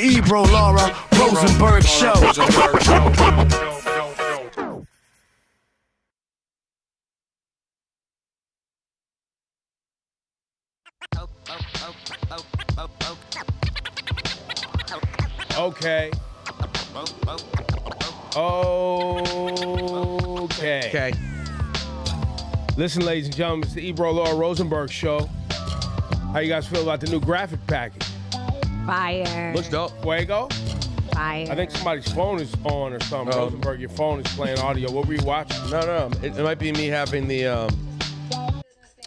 the Ebro Rosenberg Show. Okay. Okay. Listen, ladies and gentlemen, it's the Ebro Rosenberg Show. How you guys feel about the new graphic package? Fire. Looks dope. Fuego? Fire. I think somebody's phone is on or something. Rosenberg, your phone is playing audio. What were you watching? No. It might be me having the...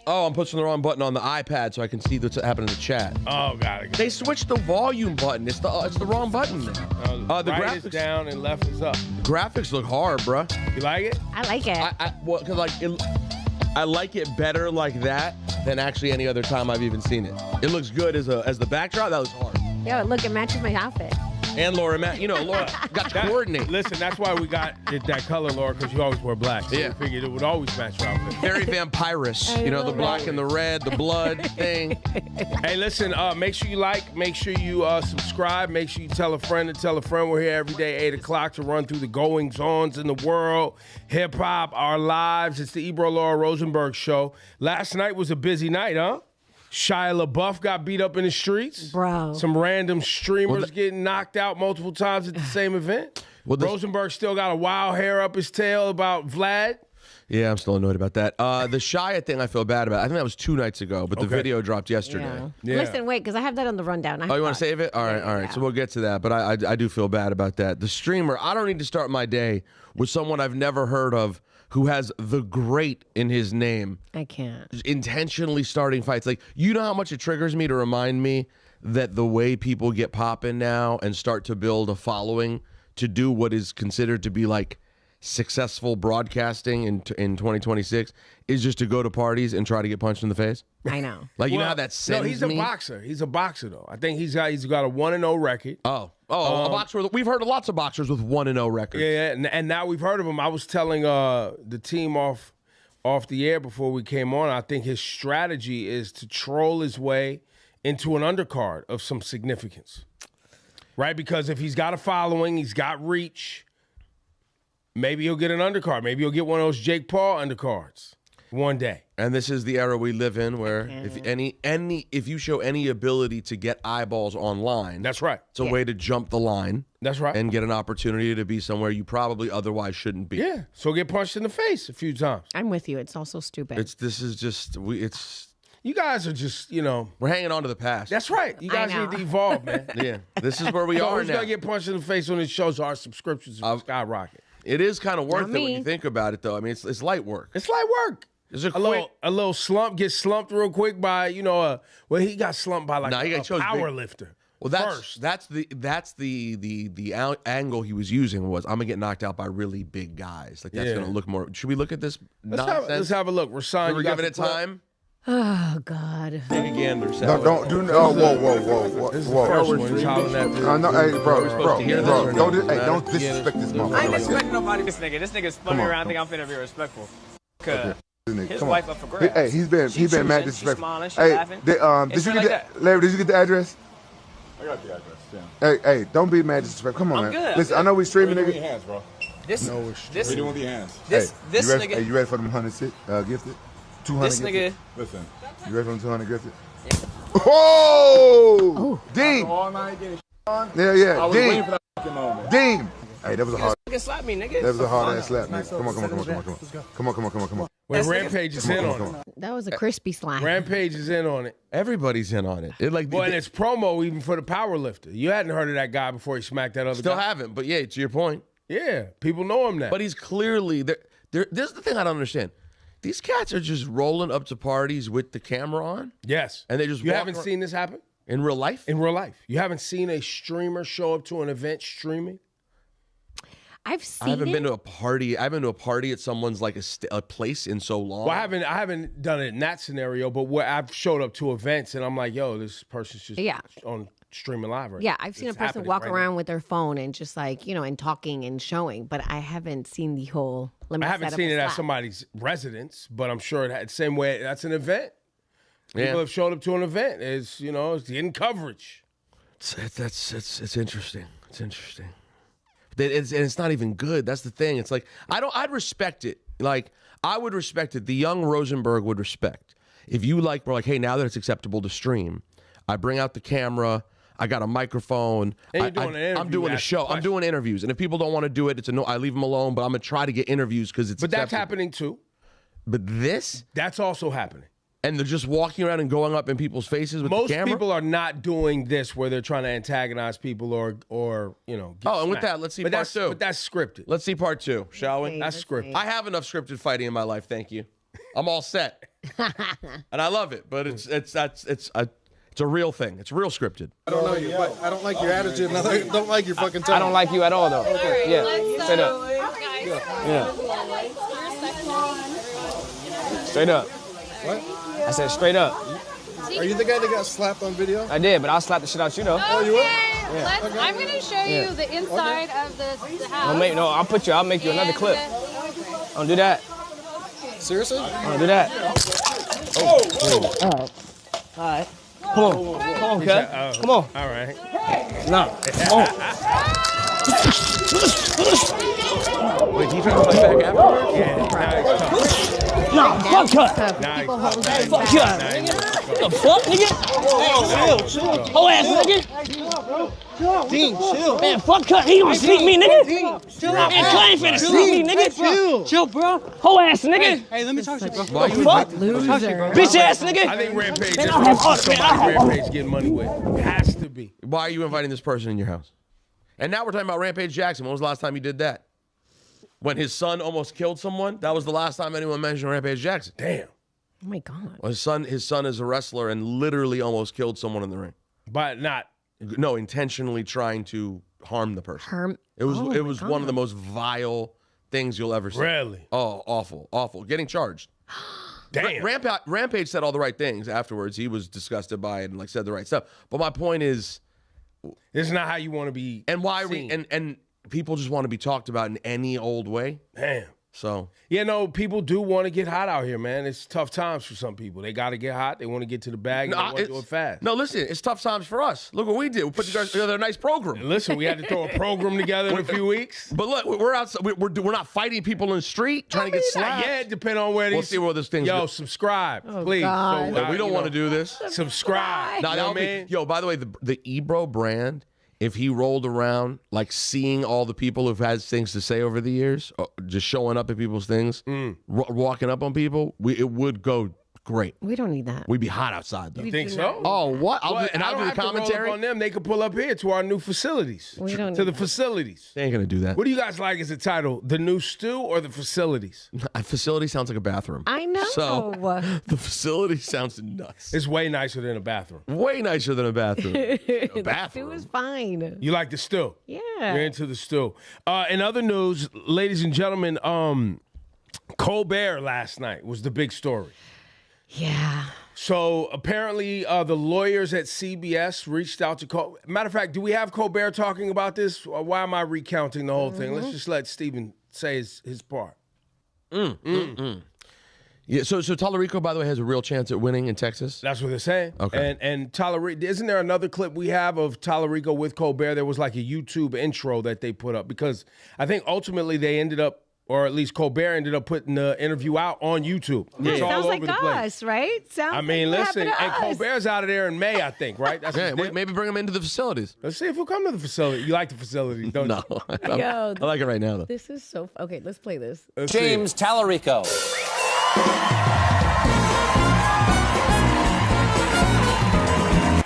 I'm pushing the wrong button on the iPad so I can see what's happening in the chat. Oh, got it. They switched the volume button. It's the wrong button now. The right graphics is down and left is up. The graphics look hard, bruh. You like it? I like it. I like it better like that than actually any other time I've even seen it. It looks good as the backdrop. That was hard. Yo, look, it matches my outfit. And Laura, Laura got to coordinate. Listen, that's why we got that color, Laura, because you always wear black. So we figured it would always match your outfit. Very vampirous. The black and the red, the blood thing. Hey, listen, make sure you like, make sure you subscribe, make sure you tell a friend to tell a friend. We're here every day, 8 o'clock, to run through the goings-ons in the world, hip-hop, our lives. It's the Ebro Rosenberg Show. Last night was a busy night, huh? Shia LeBeouf got beat up in the streets. Bro. Some random streamers getting knocked out multiple times at the same event. Rosenberg still got a wild hair up his tail about Vlad. Yeah, I'm still annoyed about that. The Shia thing I feel bad about. I think that was 2 nights ago, but the video dropped yesterday. Yeah. Listen, wait, because I have that on the rundown. You want to save it? All right. Yeah. So we'll get to that, but I do feel bad about that. The streamer, I don't need to start my day with someone I've never heard of who has the great in his name. I can't. Intentionally starting fights. Like, you know how much it triggers me to remind me that the way people get popping now and start to build a following to do what is considered to be like successful broadcasting in 2026 is just to go to parties and try to get punched in the face? I know. Like, you know how that sends me? No, he's a boxer. He's a boxer, though. I think he's got a 1-0 record. A boxer. We've heard of lots of boxers with 1-0 records. Yeah, and now we've heard of him. I was telling the team off the air before we came on, I think his strategy is to troll his way into an undercard of some significance, right? Because if he's got a following, he's got reach, maybe he'll get an undercard. Maybe he'll get one of those Jake Paul undercards one day. And this is the era we live in, where if you show any ability to get eyeballs online, that's right. It's a way to jump the line. That's right. And get an opportunity to be somewhere you probably otherwise shouldn't be. Yeah. So get punched in the face a few times. I'm with you. It's also stupid. You guys are just, we're hanging on to the past. That's right. You guys need to evolve, man. Yeah. This is where we are Who's now. gonna get punched in the face on this show? So our subscriptions skyrocket. It is kind of worth it when you think about it, though. I mean, it's light work. It's light work. A little slump, get slumped real quick by, he got slumped by a power lifter. Well, that's the angle he was using was, I'm gonna get knocked out by really big guys. Like, that's gonna look more. Should we look at this nonsense? Let's have a look. Rasan, we're giving it time. Oh God! Take a gander. Don't do. Oh, whoa! This is the first one. He's hollering at me. No, hey, bro. Don't disrespect this motherfucker. I ain't disrespecting nobody. This nigga spun me around. I think I'm finna be respectful. Cause his wife up for grabs. Hey, he's been mad disrespectful. Smiling, she laughing. Did you get that? Larry, did you get the address? I got the address. Yeah. Hey, don't be mad disrespectful. Come on, man. Good. Listen, I know we streaming, nigga. Your hands, bro. This doing with your hands. This nigga. Hey, you ready for them 100 gifted? 200 This nigga. Gifted? Listen. You ready for them 200 gifted? Yeah. Oh! Dean! All night getting on. Yeah. I was waiting for that fucking moment. Dean! Hey, that was a hard. Slap me, nigga. That was a hard ass slap, nigga. Come on. Wait, Rampage is in on it. That was a crispy slap. Rampage is in on it. Everybody's in on it. And it's promo even for the power lifter. You hadn't heard of that guy before he smacked that other guy. Still haven't, but yeah, to your point. Yeah, people know him now. But he's clearly there. This is the thing I don't understand. These cats are just rolling up to parties with the camera on. Yes. And they just You haven't seen this happen? In real life? In real life. You haven't seen a streamer show up to an event streaming? I haven't been to a party. I've been to a party at someone's like a place in so long. Well, I haven't done it in that scenario, but where I've showed up to events and I'm like, yo, this person's just on streaming live right now. Yeah, I've seen a person walk around with their phone and just and talking and showing, but I haven't seen the whole. I haven't seen it at somebody's residence, but I'm sure the same way that's an event. People have showed up to an event. It's getting coverage. It's interesting. It's interesting. It's not even good. That's the thing. It's like I'd respect it. Like I would respect it. The young Rosenberg would respect if you we're like, hey, now that it's acceptable to stream, I bring out the camera. I got a microphone. And you're doing an interview. I'm doing a show. I'm doing interviews. And if people don't want to do it, it's a no. I leave them alone. But I'm gonna try to get interviews because it's. But that's happening too. But that's also happening. And they're just walking around and going up in people's faces with the camera? Most people are not doing this where they're trying to antagonize people or get and with that, let's see part 2. But that's scripted. Let's see part 2, shall we? That's scripted. I have enough scripted fighting in my life, thank you. I'm all set. And I love it, but it's a real thing. It's real scripted. I don't know you, but I don't like your attitude, and I don't like your fucking tone. I don't like you at all, though. Okay. Yeah, straight up. Yeah. Straight up. What? I said straight up. Are you the guy that got slapped on video? I did, but I'll slap the shit out you, though. Oh, you will? Yeah. Okay. I'm going to show you the inside of the house. I'll make you another clip. Don't do that. Seriously? Don't do that. Oh. All right. Come on, cuz. Come on. All right. No. Come on. Wait, do you try to fight back afterwards? Yeah. No, fuck cut. Fuck cut. What the fuck, nigga? Hey, chill. Whole ass nigga. Dean, chill. Man, fuck cut. He gonna sneak me, nigga. Dean, chill Man, I ain't finna sneak me, nigga. Chill, bro. Whole ass nigga. Hey, let me talk to you, bro. What the fuck? Loser. Bitch ass nigga. I think Rampage. Man, That's somebody Rampage getting money with. It has to be. Why are you inviting this person in your house? And now we're talking about Rampage Jackson. When was the last time you did that? When his son almost killed someone? That was the last time anyone mentioned Rampage Jackson. Damn. Oh my God. Well, his son is a wrestler and literally almost killed someone in the ring. But not. No, intentionally trying to harm the person. It was one of the most vile things you'll ever see. Really? Oh, awful. Getting charged. Damn. Rampage said all the right things afterwards. He was disgusted by it and said the right stuff. But my point is, this is not how you want to be. And why seen. and people just want to be talked about in any old way. Damn. So people do want to get hot out here, man. It's tough times for some people. They got to get hot. They want to get to the bag. And they want to do it fast. No, listen, it's tough times for us. Look what we did. We put together a nice program. And listen, we had to throw a program together in a few weeks. But look, we're outside. We're not fighting people in the street trying to get slapped. Yeah, depending on where these. We'll see where this thing's. Subscribe, please. God. So, we don't want to do this. Subscribe. No, that'll be. Yo, by the way, the Ebro brand. If he rolled around seeing all the people who've had things to say over the years, just showing up at people's things, walking up on people, it would go great. We don't need that. We'd be hot outside though. You think so? Oh, what? I'll do I don't the have commentary. to roll up on them. They can pull up here to our new facilities. We don't to need the that. facilities. They ain't gonna do that. What do you guys like as a title? The new stew or the facilities? A facility sounds like a bathroom. I know. So the facility sounds nuts. It's way nicer than a bathroom. Way nicer than a bathroom. A It bathroom. was fine. You like the stew? Yeah. You're into the stew. In other news, ladies and gentlemen, Colbert last night was the big story. Yeah. So apparently the lawyers at CBS reached out to Colbert. Matter of fact, do we have Colbert talking about this? Or why am I recounting the whole thing? Let's just let Stephen say his part. Yeah. So Talarico, by the way, has a real chance at winning in Texas. That's what they're saying. Okay. And Talarico, isn't there another clip we have of Talarico with Colbert? There was like a YouTube intro that they put up because I think ultimately they ended up, or at least Colbert ended up putting the interview out on YouTube. Yeah, It's all sounds over like the place. us, right? Sounds I mean, like listen, and and Colbert's out of there in May, I think, right? That's Yeah, maybe bring him into the facilities. Let's see if he'll come to the facility. You like the facility, don't No, you? Yo, I like it right now though. this is so. Okay, let's play this. Let's see. James Talarico.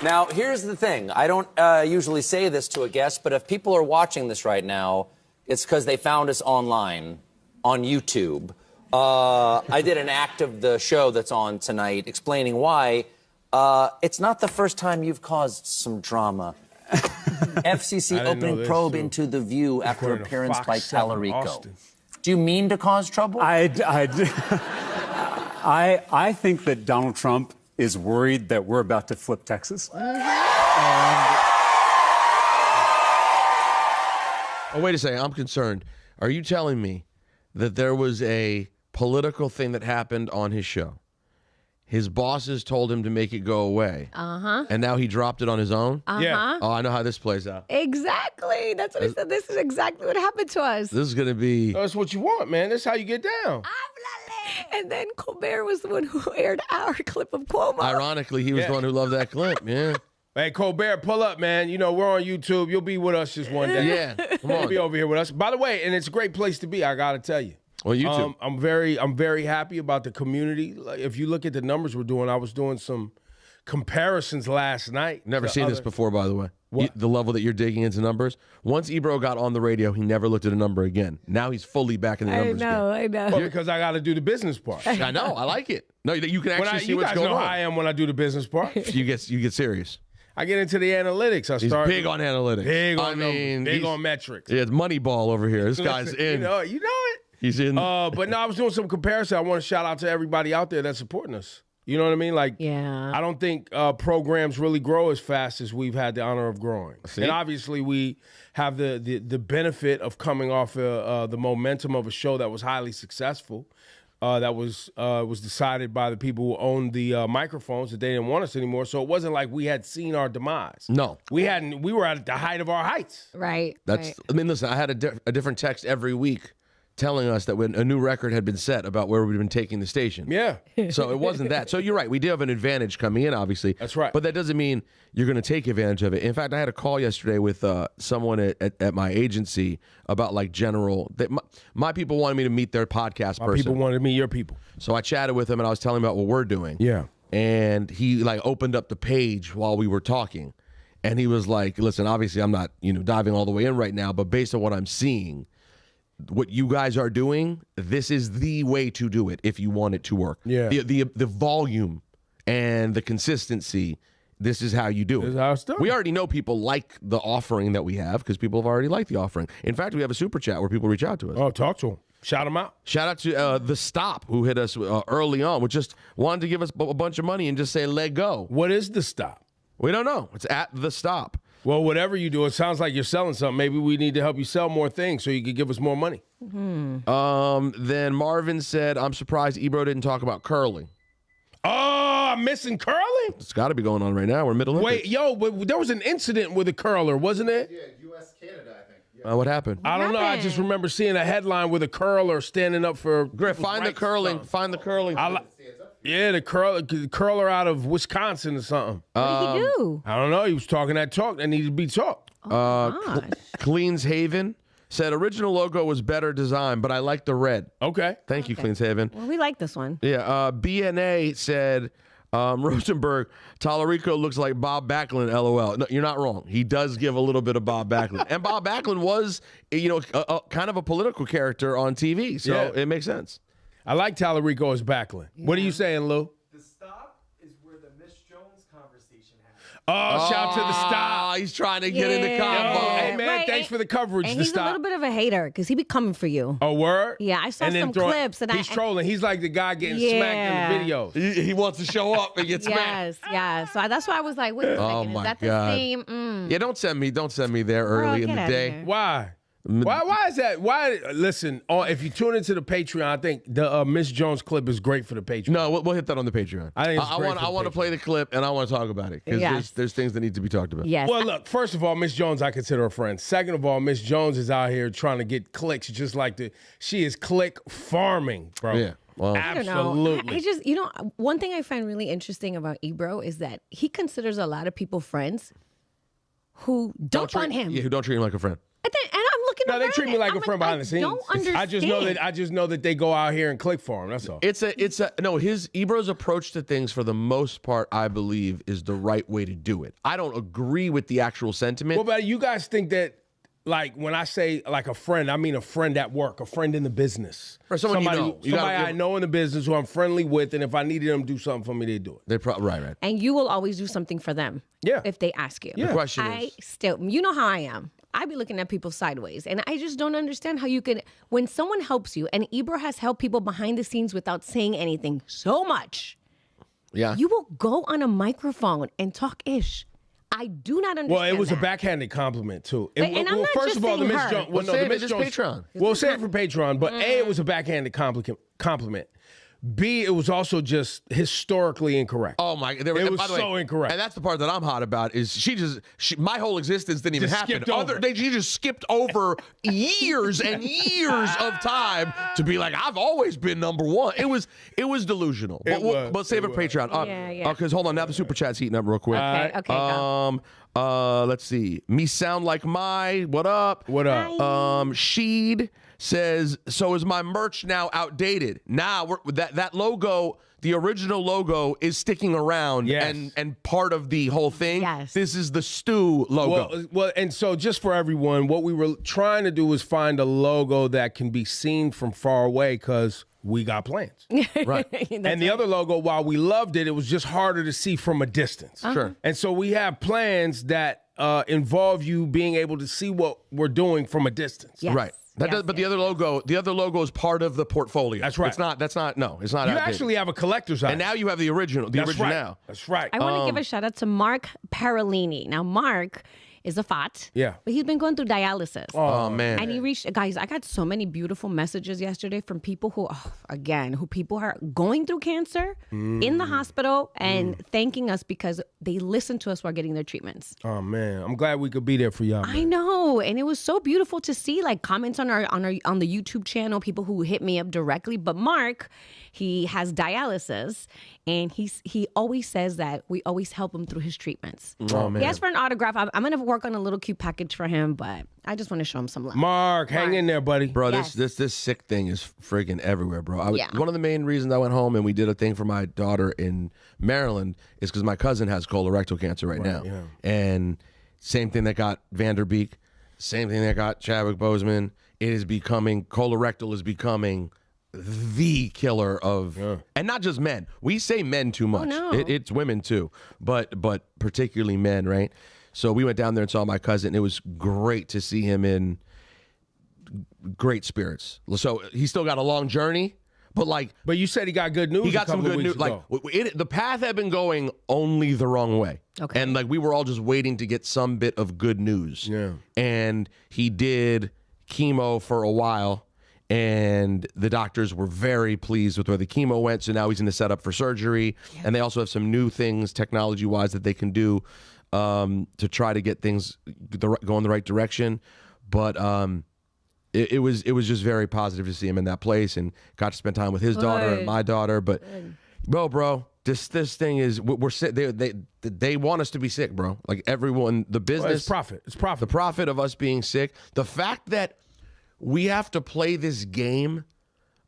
Now, here's the thing. I don't usually say this to a guest, but if people are watching this right now, it's because they found us online on YouTube. I did an act of the show that's on tonight explaining why. It's not the first time you've caused some drama. FCC opening probe into The View after According to appearance Fox by 7 Talarico. Austin. Do you mean to cause trouble? I think that Donald Trump is worried that we're about to flip Texas. Oh, wait a second. I'm concerned. Are you telling me that there was a political thing that happened on his show? his bosses told him to make it go away. And now he dropped it on his own? Yeah. Oh, I know how this plays out. Exactly. That's what I said. This is exactly what happened to us. This is going to be... That's what you want, man. That's how you get down. And then Colbert was the one who aired our clip of Cuomo. Ironically, he was the one who loved that clip. Yeah. Hey, Colbert, pull up, man. You know, we're on YouTube. You'll be with us just one day. Yeah. Come on. You'll be over here with us. By the way, and it's a great place to be, I got to tell you. Well, YouTube. I'm very happy about the community. Like, if you look at the numbers we're doing, I was doing some comparisons last night. Never seen this before, by the way. What? The level that you're digging into numbers. Once Ebro got on the radio, he never looked at a number again. Now he's fully back in the numbers game. I know. Well, because I got to do the business part. I know. I like it. No, you can actually see what's going on. You guys know how I am when I do the business part. You get serious. I get into the analytics. He's big on analytics. Big on numbers, big on metrics. Yeah, it's Moneyball over here. This guy's in. You know it. He's in. But no, I was doing some comparison. I want to shout out to everybody out there that's supporting us. You know what I mean? Like, yeah. I don't think programs really grow as fast as we've had the honor of growing. See? And obviously, we have the benefit of coming off the momentum of a show that was highly successful. That was decided by the people who owned the microphones that they didn't want us anymore. So it wasn't like we had seen our demise. No, we hadn't. We were at the height of our heights. Right. Right. I mean, listen. I had a different text every week telling us that when a new record had been set about where we've been taking the station. Yeah. So it wasn't that. So you're right. We do have an advantage coming in, obviously. That's right. But that doesn't mean you're going to take advantage of it. In fact, I had a call yesterday with someone at my agency about like general. My people wanted me to meet their podcast person. People wanted to meet your people. So I chatted with him and I was telling him about what we're doing. Yeah. And he like opened up the page while we were talking. And he was like, listen, obviously I'm not, diving all the way in right now, but based on what I'm seeing, what you guys are doing, this is the way to do it if you want it to work. Yeah. The volume and the consistency, this is how you do it. This is how it's done. We already know people like the offering that we have because people have already liked the offering. In fact, we have a super chat where people reach out to us. Oh, talk to them. Shout them out. Shout out to The Stop, who hit us early on, which just wanted to give us a bunch of money and just say, let go. What is The Stop? We don't know. It's at The Stop. Well, whatever you do, it sounds like you're selling something. Maybe we need to help you sell more things so you could give us more money. Then Marvin said, I'm surprised Ebro didn't talk about curling. Oh, I'm missing curling? It's got to be going on right now. We're middle of Wait, but there was an incident with a curler, wasn't it? Yeah, U.S. Canada, I think. Yeah. What happened? I don't know. I just remember seeing a headline with a curler standing up for Griff, find the curling. Find the curling. Yeah, the curler out of Wisconsin or something. What did he do? I don't know. He was talking that talk that needed to be talked. Cleans Haven said original logo was better design, but I like the red. Okay. Thank you, Cleans Haven. Well, we like this one. Yeah. BNA said Rosenberg, Talarico looks like Bob Backlund, LOL. No, you're not wrong. He does give a little bit of Bob Backlund. And Bob Backlund was, kind of a political character on TV, so it makes sense. I like Talarico as Backlund. Yeah. What are you saying, Lou? The Stop is where the Miss Jones conversation happened. Oh, shout to The Stop. He's trying to get in the combo. Hey, man, thanks for the coverage, and The he's Stop. a little bit of a hater because he be coming for you. Oh, word? Yeah, I saw some clips. And he's trolling. He's like the guy getting smacked in the videos. He wants to show up and get smacked. Yes. So that's why I was like, wait a second. Is that the same? Yeah, don't send me there early in the day. Why? Why is that? Why? Listen, if you tune into the Patreon, I think the Miss Jones clip is great for the Patreon. No, we'll hit that on the Patreon. I think I want to play the clip and I want to talk about it because there's things that need to be talked about. Yes. Well, look, first of all, Miss Jones, I consider a friend. Second of all, Miss Jones is out here trying to get clicks, just like she is click farming, bro. Yeah. Well, absolutely. I just, one thing I find really interesting about Ebro is that he considers a lot of people friends who dump on him. Yeah, who don't treat him like a friend. And I'm looking around. No, they treat me like a friend behind the scenes. Don't understand. I just know that they go out here and click for him. That's all. His Ebro's approach to things for the most part, I believe, is the right way to do it. I don't agree with the actual sentiment. Well, but you guys think that, like, when I say like a friend, I mean a friend at work, a friend in the business. Or somebody I know in the business who I'm friendly with, and if I needed them to do something for me, they'd do it. Right. And you will always do something for them. Yeah. If they ask you. Yeah. The question is, you know how I am. I be looking at people sideways, and I just don't understand how you can, when someone helps you, and Ebro has helped people behind the scenes without saying anything so much. Yeah. You will go on a microphone and talk ish. I do not understand. Well, it was that. a backhanded compliment too. And I'm not first just of all, the saying Miss her. Jones. Well, save it for Patreon. We'll save it for Patreon. But it was a backhanded compliment. B, it was also just historically incorrect. Oh my! It was by the so way, incorrect. And that's the part that I'm hot about. Is my whole existence didn't even Just happen. skipped over. She just skipped over years and years of time to be like, I've always been number one. It was delusional. But save it for Patreon. Because hold on, now the super chat's heating up real quick. Okay, go. Let's see. Me sound like my. What up? What up? Sheed says, so is my merch now outdated? Nah, that logo, the original logo, is sticking around and part of the whole thing. Yes. This is the Stew logo. Well, and so just for everyone, what we were trying to do was find a logo that can be seen from far away because we got plans. Right. And the other logo, while we loved it, it was just harder to see from a distance. Sure. And so we have plans that involve you being able to see what we're doing from a distance. Yes. Right. But the other logo is part of the portfolio. That's right. It's not You outdated. actually have a collector's item. And now you have the original. That's right. Now. That's right. I want to give a shout out to Mark Parolini. Now, Mark is a FOT. Yeah. But he's been going through dialysis. Oh, man. And he reached, guys, I got so many beautiful messages yesterday from people who people are going through cancer in the hospital and thanking us because they listen to us while getting their treatments. Oh, man. I'm glad we could be there for y'all. I know. And it was so beautiful to see like comments on the YouTube channel, people who hit me up directly. But Mark, he has dialysis and he always says that we always help him through his treatments. Oh, man. He asked for an autograph. I'm going to work on a little cute package for him, but I just want to show him some love. Mark, hang in there, buddy. Bro, Yes. this sick thing is freaking everywhere, bro. Yeah. One of the main reasons I went home and we did a thing for my daughter in Maryland is because my cousin has colorectal cancer right now. Yeah. And same thing that got Vanderbeek, same thing that got Chadwick Boseman. Colorectal is becoming the killer of, and not just men. We say men too much. no. It's women too, but particularly men, right? So we went down there and saw my cousin. It was great to see him in great spirits. So he's still got a long journey, but you said he got good news. He got some good news. The path had been going only the wrong way. Okay. And we were all just waiting to get some bit of good news. Yeah. And he did chemo for a while. And the doctors were very pleased with where the chemo went. So now he's in the setup for surgery. Yeah. And they also have some new things technology-wise that they can do to try to get things go in the right direction. But it was just very positive to see him in that place and got to spend time with his daughter and my daughter. But bro, this thing is we're sick. They want us to be sick, bro. Like everyone, the business, it's profit. It's profit. The profit of us being sick. The fact that we have to play this game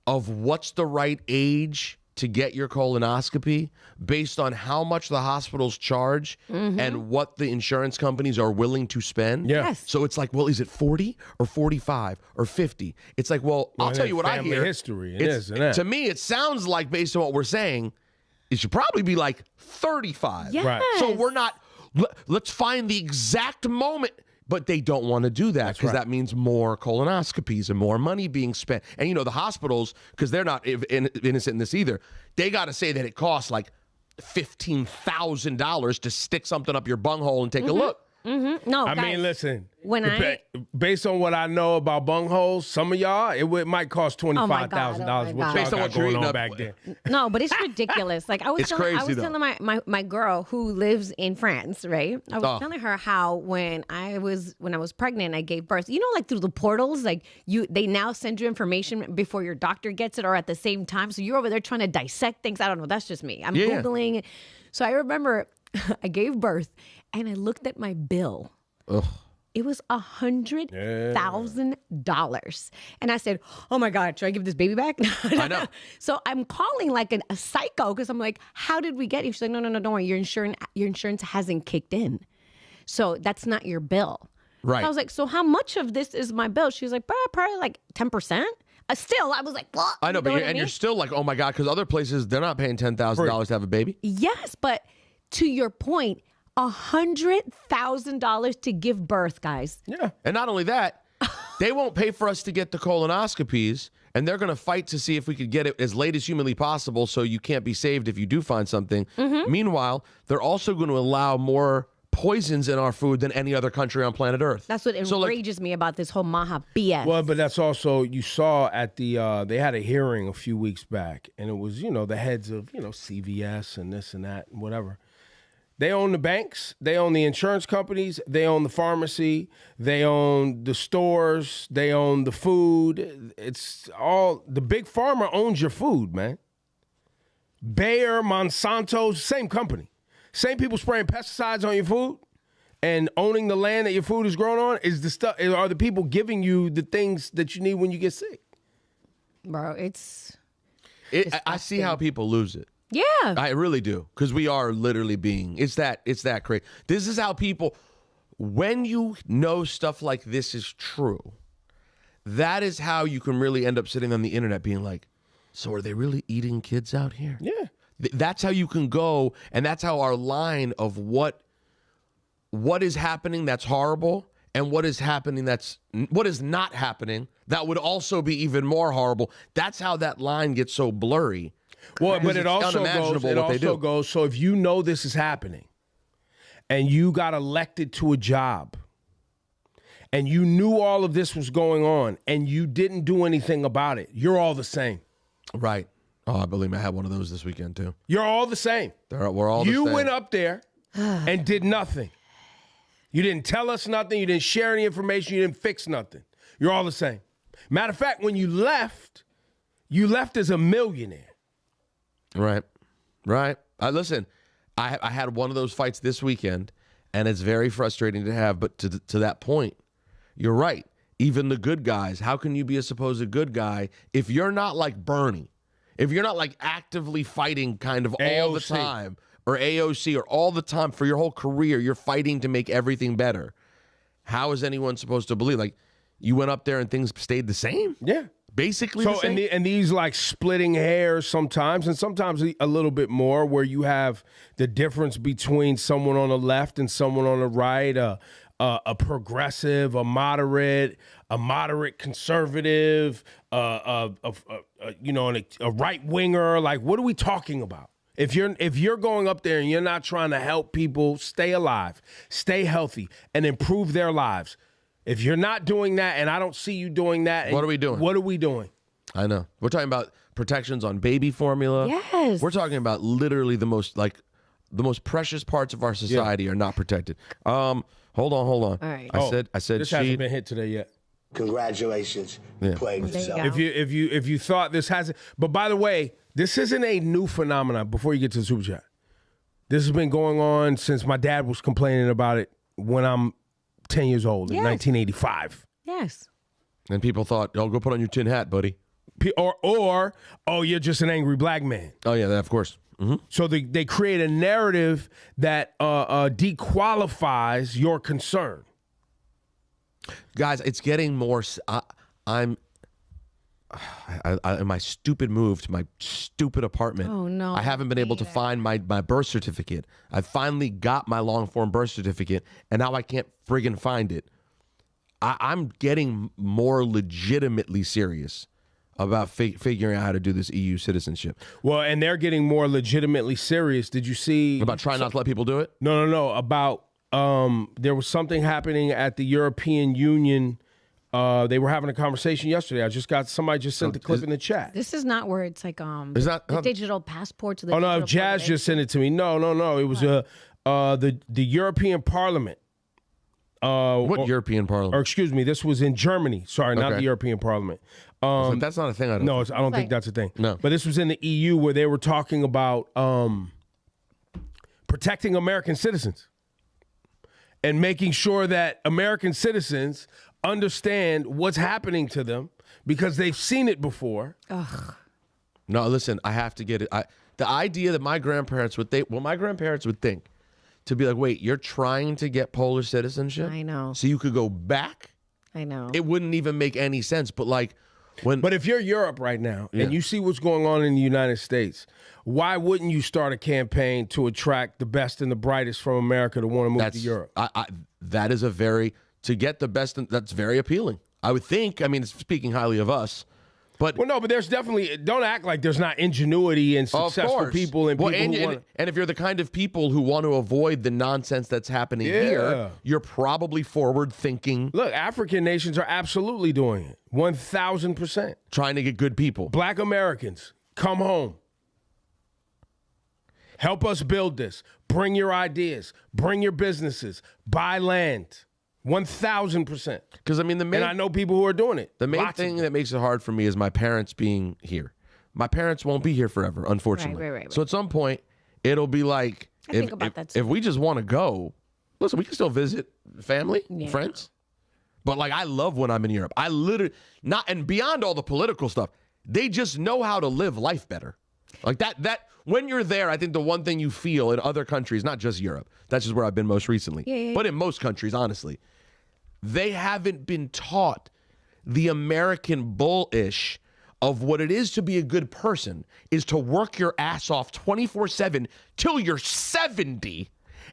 of what's the right age to get your colonoscopy based on how much the hospitals charge and what the insurance companies are willing to spend. Yeah. Yes. So it's like, well, is it 40 or 45 or 50? It's like, well, I'll tell you what I hear. Family history and this and that. To me, it sounds like, based on what we're saying, it should probably be like 35. Yes. Right. So we're not, let's find the exact moment. But they don't want to do that because that means more colonoscopies and more money being spent. And, the hospitals, because they're not innocent in this either, they got to say that it costs like $15,000 to stick something up your bunghole and take a look. No, I guys, mean, listen. when based on what I know about bungholes, some of y'all it might cost $25,000. What Based on y'all what got you're going eating on up back there? No, but it's ridiculous. Like I was crazy, telling my girl who lives in France, right? I was telling her how when I was pregnant, I gave birth. Like through the portals, like they now send you information before your doctor gets it or at the same time. So you're over there trying to dissect things. I don't know. That's just me. I'm Googling. So I remember I gave birth and I looked at my bill. Ugh. It was $100,000. And I said, oh my God, should I give this baby back? I know. So I'm calling like a psycho because I'm like, how did we get you? She's like, no, don't worry. Your insurance hasn't kicked in. So that's not your bill. Right. So I was like, so how much of this is my bill? She was like, probably like 10%. Still, I was like, what? I know, but you're still like, oh my God, because other places, they're not paying $10,000 to have a baby. Yes, but to your point, $100,000 to give birth, guys. Yeah. And not only that, they won't pay for us to get the colonoscopies, and they're going to fight to see if we could get it as late as humanly possible so you can't be saved if you do find something. Meanwhile, they're also going to allow more poisons in our food than any other country on planet Earth. That's what enrages me about this whole Maha BS. Well, but that's also, you saw at the, they had a hearing a few weeks back, and it was, the heads of, CVS and this and that and whatever. They own the banks, they own the insurance companies, they own the pharmacy, they own the stores, they own the food. It's all, the big pharma owns your food, man. Bayer, Monsanto, same company. Same people spraying pesticides on your food and owning the land that your food is grown on is the stuff, are the people giving you the things that you need when you get sick. Bro, it's I see how people lose it. Yeah. I really do, because we are literally being, it's that crazy. This is how people, when you know stuff like this is true, that is how you can really end up sitting on the internet being like, so are they really eating kids out here? Yeah. That's how you can go, and that's how our line of what is happening that's horrible and what is not happening that would also be even more horrible. That's how that line gets so blurry. Well, but it also goes, so if you know this is happening and you got elected to a job and you knew all of this was going on and you didn't do anything about it, you're all the same. Right. Oh, I believe me, I had one of those this weekend too. You're all the same. We're all the same. You went up there and did nothing. You didn't tell us nothing. You didn't share any information. You didn't fix nothing. You're all the same. Matter of fact, when you left as a millionaire. Right. Listen, I had one of those fights this weekend, and it's very frustrating to have. But to that point, you're right. Even the good guys, how can you be a supposed good guy if you're not like Bernie? If you're not like actively fighting kind of AOC. all the time, or AOC, or all the time for your whole career, you're fighting to make everything better. How is anyone supposed to believe? Like, you went up there and things stayed the same? Yeah. Basically so, the same. and these like splitting hairs sometimes, and sometimes a little bit more, where you have the difference between someone on the left and someone on the right, a progressive, a moderate conservative, a right winger. Like, what are we talking about? If you're going up there and you're not trying to help people stay alive, stay healthy, and improve their lives, if you're not doing that, and I don't see you doing that, what are we doing? What are we doing? I know. We're talking about protections on baby formula. Yes. We're talking about literally the most precious parts of our society are not protected. Hold on. All right. I said this hasn't been hit today yet. Congratulations. You played yourself. If you thought this hasn't, but by the way, this isn't a new phenomenon. Before you get to the super chat, this has been going on since my dad was complaining about it when I'm 10 years old in 1985. Yes. And people thought, "Oh, go put on your tin hat, buddy," or oh, you're just an angry black man. Oh yeah, of course. Mm-hmm. So they create a narrative that dequalifies your concern. Guys, it's getting more. In my stupid move to my stupid apartment. Oh no! I haven't been able to find my birth certificate. I finally got my long form birth certificate, and now I can't friggin' find it. I'm getting more legitimately serious about figuring out how to do this EU citizenship. Well, and they're getting more legitimately serious. Did you see about trying not to let people do it? No. About there was something happening at the European Union. They were having a conversation yesterday. Somebody just sent the clip in the chat. This is not where it's like the digital passports. Oh no, Jazz just sent it to me. No. It was the European Parliament. What European Parliament? Or excuse me, this was in Germany. Sorry, not the European Parliament. That's not a thing. I don't think that's a thing. No, but this was in the EU where they were talking about protecting American citizens and making sure that American citizens understand what's happening to them because they've seen it before. Ugh. No, listen, I have to get it. The idea that my grandparents would think, to be like, wait, you're trying to get Polish citizenship? I know. So you could go back? I know. It wouldn't even make any sense. But like, But if you're Europe right now and you see what's going on in the United States, why wouldn't you start a campaign to attract the best and the brightest from America to want to move to Europe? That is to get the best, that's very appealing. I would think, I mean, it's speaking highly of us, But well, no, but there's definitely, don't act like there's not ingenuity and successful people and people who want. And if you're the kind of people who want to avoid the nonsense that's happening here, you're probably forward thinking. Look, African nations are absolutely doing it. 1,000%. Trying to get good people. Black Americans, come home. Help us build this. Bring your ideas. Bring your businesses. Buy land. 1,000%. Because I mean, and I know people who are doing it. The main thing that makes it hard for me is my parents being here. My parents won't be here forever, unfortunately. Right. So at some point, it'll be like, if we just want to go, listen, we can still visit family, friends. But like, I love when I'm in Europe. I literally and beyond all the political stuff, they just know how to live life better. Like that. When you're there, I think the one thing you feel in other countries, not just Europe, that's just where I've been most recently, but in most countries, honestly, they haven't been taught the American bullish of what it is to be a good person is to work your ass off 24/7 till you're 70,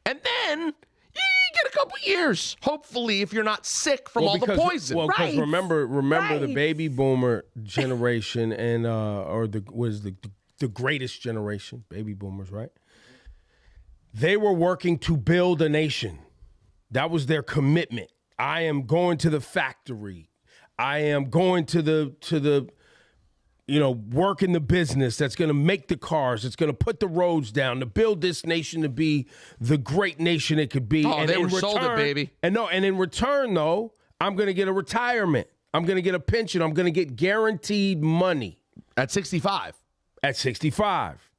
and then you get a couple years, hopefully, if you're not sick from all the poison. Well, because remember the baby boomer generation and the greatest generation, baby boomers, right? They were working to build a nation. That was their commitment. I am going to the factory. I am going to the work in the business that's going to make the cars. It's going to put the roads down to build this nation to be the great nation it could be. Oh, and they were sold it, baby. And in return, though, I'm going to get a retirement. I'm going to get a pension. I'm going to get guaranteed money. At 65. At 65,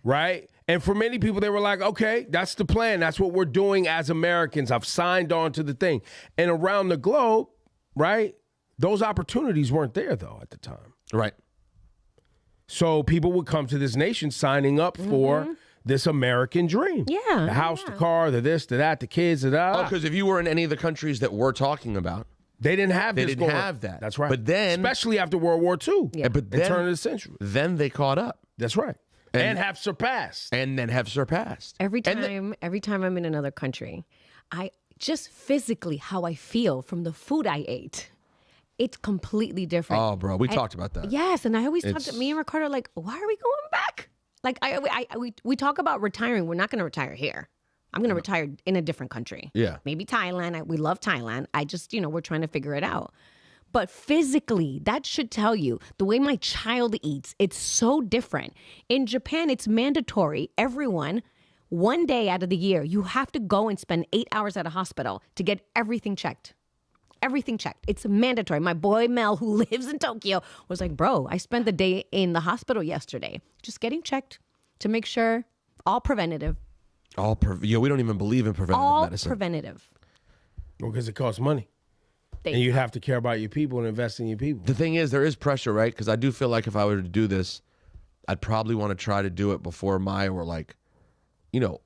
right? And for many people, they were like, okay, that's the plan. That's what we're doing as Americans. I've signed on to the thing. And around the globe, right, those opportunities weren't there, though, at the time. Right. So people would come to this nation signing up for this American dream. Yeah. The house, the car, the this, the that, the kids, the that. Oh, because if you were in any of the countries that we're talking about, they didn't have this. They didn't have that. That's right. But then, especially after World War II, but then, turn of the century. Then they caught up. That's right. And have surpassed. And then have surpassed. Every time I'm in another country, I just physically how I feel from the food I ate. It's completely different. Oh, bro, we talked about that. Yes, and I always talk to me and Ricardo like, why are we going back? Like we talk about retiring. We're not going to retire here. I'm going to retire in a different country. Yeah. Maybe Thailand. We love Thailand. I just, we're trying to figure it out. But physically, that should tell you the way my child eats, it's so different. In Japan, it's mandatory. Everyone, one day out of the year, you have to go and spend 8 hours at a hospital to get everything checked. Everything checked. It's mandatory. My boy Mel, who lives in Tokyo, was like, bro, I spent the day in the hospital yesterday just getting checked to make sure, all preventative. We don't even believe in preventative medicine. All preventative. Well, because it costs money. And you'd have to care about your people and invest in your people. The thing is, there is pressure, right? Because I do feel like if I were to do this, I'd probably want to try to do it before Maya were like,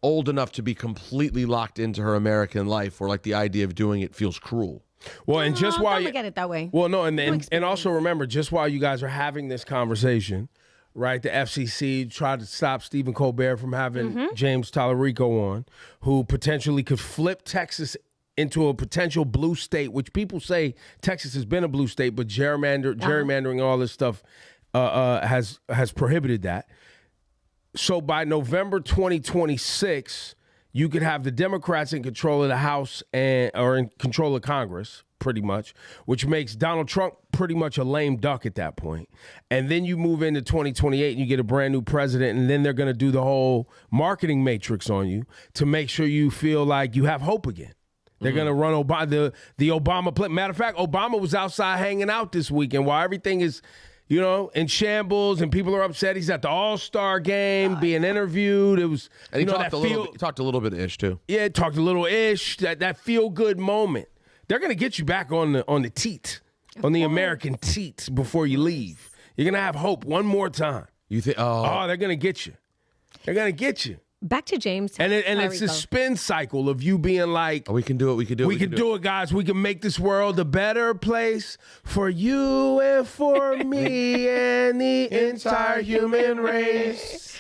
old enough to be completely locked into her American life, or like the idea of doing it feels cruel. Well, and just while don't look at it that way. Well, no, and also remember, just while you guys are having this conversation, right? The FCC tried to stop Stephen Colbert from having James Talarico on, who potentially could flip Texas into a potential blue state, which people say Texas has been a blue state, but gerrymandering, all this stuff has prohibited that. So by November 2026, you could have the Democrats in control of the House or in control of Congress, pretty much, which makes Donald Trump pretty much a lame duck at that point. And then you move into 2028 and you get a brand new president, and then they're going to do the whole marketing matrix on you to make sure you feel like you have hope again. They're going to run the Obama play. Matter of fact, Obama was outside hanging out this weekend while everything is, in shambles and people are upset. He's at the All-Star game being interviewed. It was, and he talked a little bit ish too. Yeah, talked a little ish. That feel good moment. They're going to get you back on the teat, on the American teat before you leave. You're going to have hope one more time. You think? Oh, they're going to get you. They're going to get you. Back to James. And it's a spin cycle of you being like, we can do it. We can do it. We can do it, guys. We can make this world a better place for you and for me and the entire human race.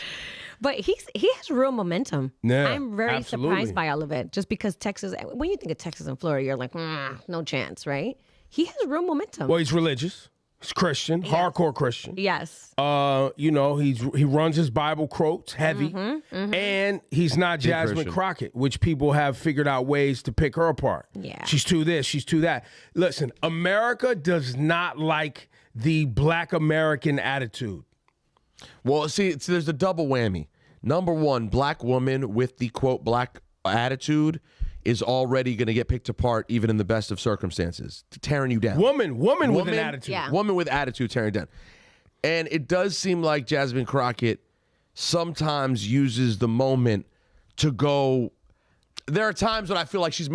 But he has real momentum. Yeah, I'm very absolutely surprised by all of it. Just because Texas, when you think of Texas and Florida, you're like, no chance, right? He has real momentum. Well, he's religious. He's Christian, hardcore Christian. Yes. You know, he runs his Bible quotes heavy, and he's not Jasmine Christian. Crockett, which people have figured out ways to pick her apart. Yeah. She's too this, she's too that. Listen, America does not like the Black American attitude. Well, see, there's a double whammy. Number one, black woman with the quote black attitude is already going to get picked apart even in the best of circumstances, tearing you down. Woman with an attitude. Yeah. Woman with attitude tearing down. And it does seem like Jasmine Crockett sometimes uses the moment to go. There are times when I feel like she's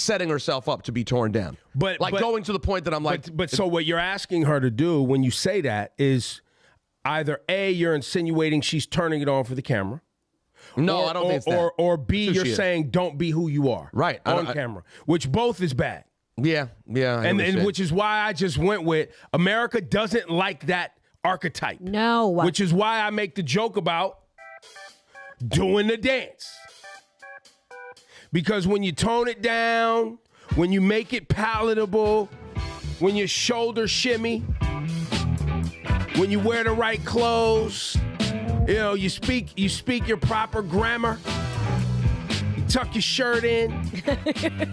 setting herself up to be torn down. But going to the point that I'm like. But so what you're asking her to do when you say that is either A, you're insinuating she's turning it on for the camera. No, I don't think it's that. Or B, you're saying don't be who you are. Right. On camera, which both is bad. Yeah. And which is why I just went with America doesn't like that archetype. No. Which is why I make the joke about doing the dance. Because when you tone it down, when you make it palatable, when your shoulders shimmy, when you wear the right clothes, you know, you speak your proper grammar, you tuck your shirt in,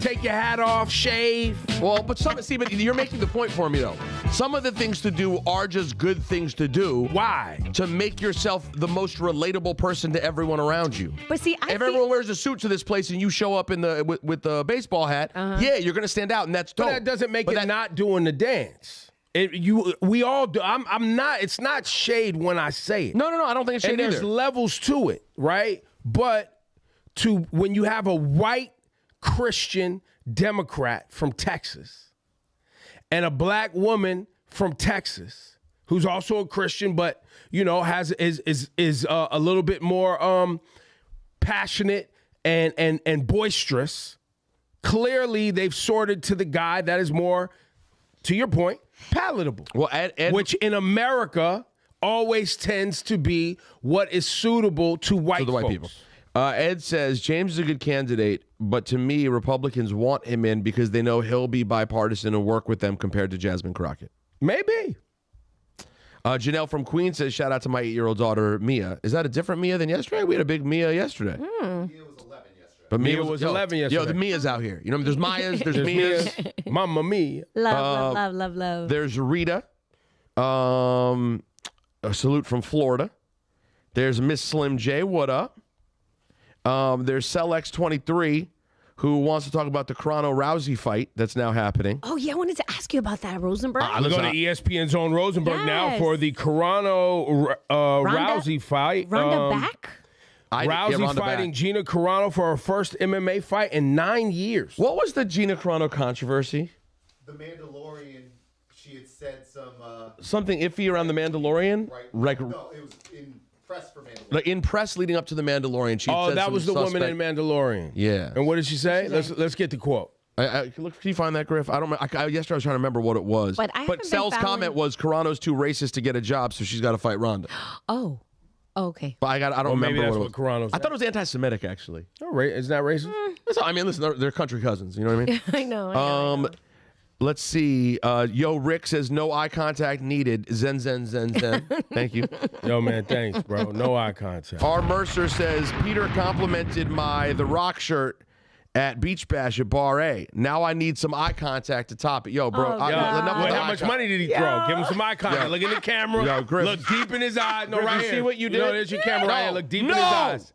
take your hat off, shave. Well, but you're making the point for me, though. Some of the things to do are just good things to do. Why? To make yourself the most relatable person to everyone around you. But see, if everyone wears a suit to this place and you show up in with the baseball hat, yeah, you're gonna stand out, and that's dope. But that doesn't make it not doing the dance. We all do. I'm not. It's not shade when I say it. No. I don't think it's shade either. There's levels to it, right? But when you have a white Christian Democrat from Texas and a black woman from Texas who's also a Christian, but you know is a little bit more passionate and boisterous. Clearly, they've sorted to the guy that is more, to your point, palatable. Well, which in America always tends to be what is suitable to white folks. People. Ed says James is a good candidate, but to me, Republicans want him in because they know he'll be bipartisan and work with them compared to Jasmine Crockett. Maybe. Janelle from Queens says, shout out to my 8-year-old daughter, Mia. Is that a different Mia than yesterday? We had a big Mia yesterday. Mia was 11 yesterday. But Mia was 11 yesterday. Yo, the Mia's out here. You know, there's Mayas, there's Mias. Mamma Mia. Love. There's Rita. A salute from Florida. There's Miss Slim J. What up? There's CellX23, who wants to talk about the Carano Rousey fight that's now happening. Oh, yeah, I wanted to ask you about that, Rosenberg. We're going to ESPN's own Rosenberg now for the Carano Rousey fight. Ronda back? Rousey fighting Gina Carano for her first MMA fight in 9 years. What was the Gina Carano controversy? The Mandalorian, she had said something iffy around the Mandalorian? Right. No, it was in press for Mandalorian. Like in press leading up to the Mandalorian. She said that was the woman in Mandalorian. Yeah. And what did she say? Let's get the quote. Can you find that, Griff? I don't. Yesterday I was trying to remember what it was. But Cell's comment was Carano's too racist to get a job, so she's got to fight Ronda. Oh, okay. But I don't remember maybe that's what Carano said. I thought it was anti-Semitic, actually. Oh, isn't that racist? I mean, listen, they're country cousins. You know what I mean? I know. Let's see. Yo, Rick says no eye contact needed. Zen. Thank you. Yo, man, thanks, bro. No eye contact. R. Mercer says Peter complimented The Rock shirt at Beach Bash at Bar A. Now I need some eye contact to top it. Yo, bro. How much money did he throw? Give him some eye contact. Look in the camera. Yo, Griff. Look deep in his eyes. No, Griff, right you here. see what you did? No, there's your camera right here. Look deep in his eyes.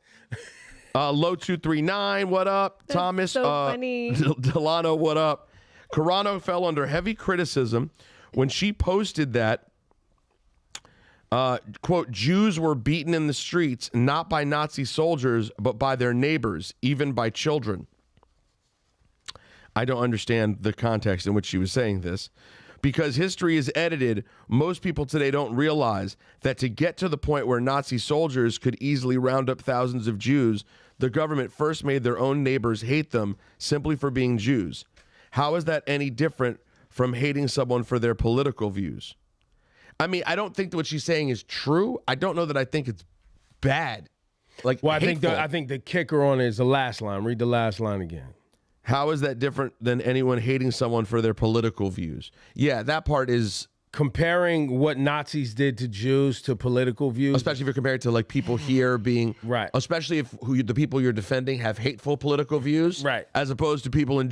Low 239, what up? That's Thomas, so funny. Delano, what up? Carano fell under heavy criticism when she posted that, quote, Jews were beaten in the streets, not by Nazi soldiers, but by their neighbors, even by children. I don't understand the context in which she was saying this. Because history is edited, most people today don't realize that to get to the point where Nazi soldiers could easily round up thousands of Jews, the government first made their own neighbors hate them simply for being Jews. How is that any different from hating someone for their political views? I mean, I don't think that what she's saying is true. I don't know that I think it's bad. Like, well, hateful. I think the kicker on it is the last line. Read the last line again. How is that different than anyone hating someone for their political views? Yeah, that part is comparing what Nazis did to Jews to political views, especially if you're compared to like people here being right, especially if the people you're defending have hateful political views, right, as opposed to people in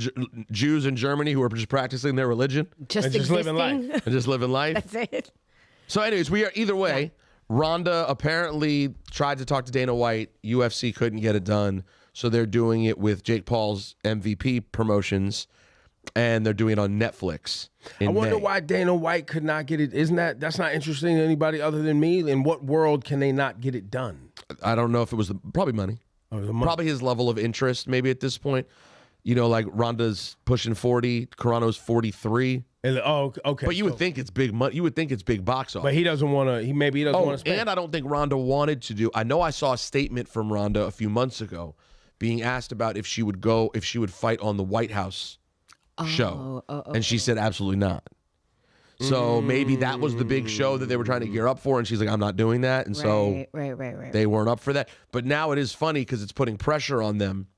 Jews in Germany who are just practicing their religion, just living life, and just living life. That's it. So, anyways, we are either way. Yeah. Ronda apparently tried to talk to Dana White. UFC couldn't get it done, so they're doing it with Jake Paul's MVP promotions. And they're doing it on Netflix. I wonder why Dana White could not get it. That's not interesting to anybody other than me? In what world can they not get it done? I don't know if it was probably money. Probably his level of interest maybe at this point. You know, like Ronda's pushing 40, Carano's 43. Okay. But you would think it's big money. You would think it's big box office. But he doesn't want to. Maybe he doesn't want to spend. And I don't think Ronda wanted to do. I know I saw a statement from Ronda a few months ago being asked about if she would fight on the White House show, and she said absolutely not. So maybe that was the big show that they were trying to gear up for, and she's like, I'm not doing that, and so they weren't up for that. But now it is funny because it's putting pressure on them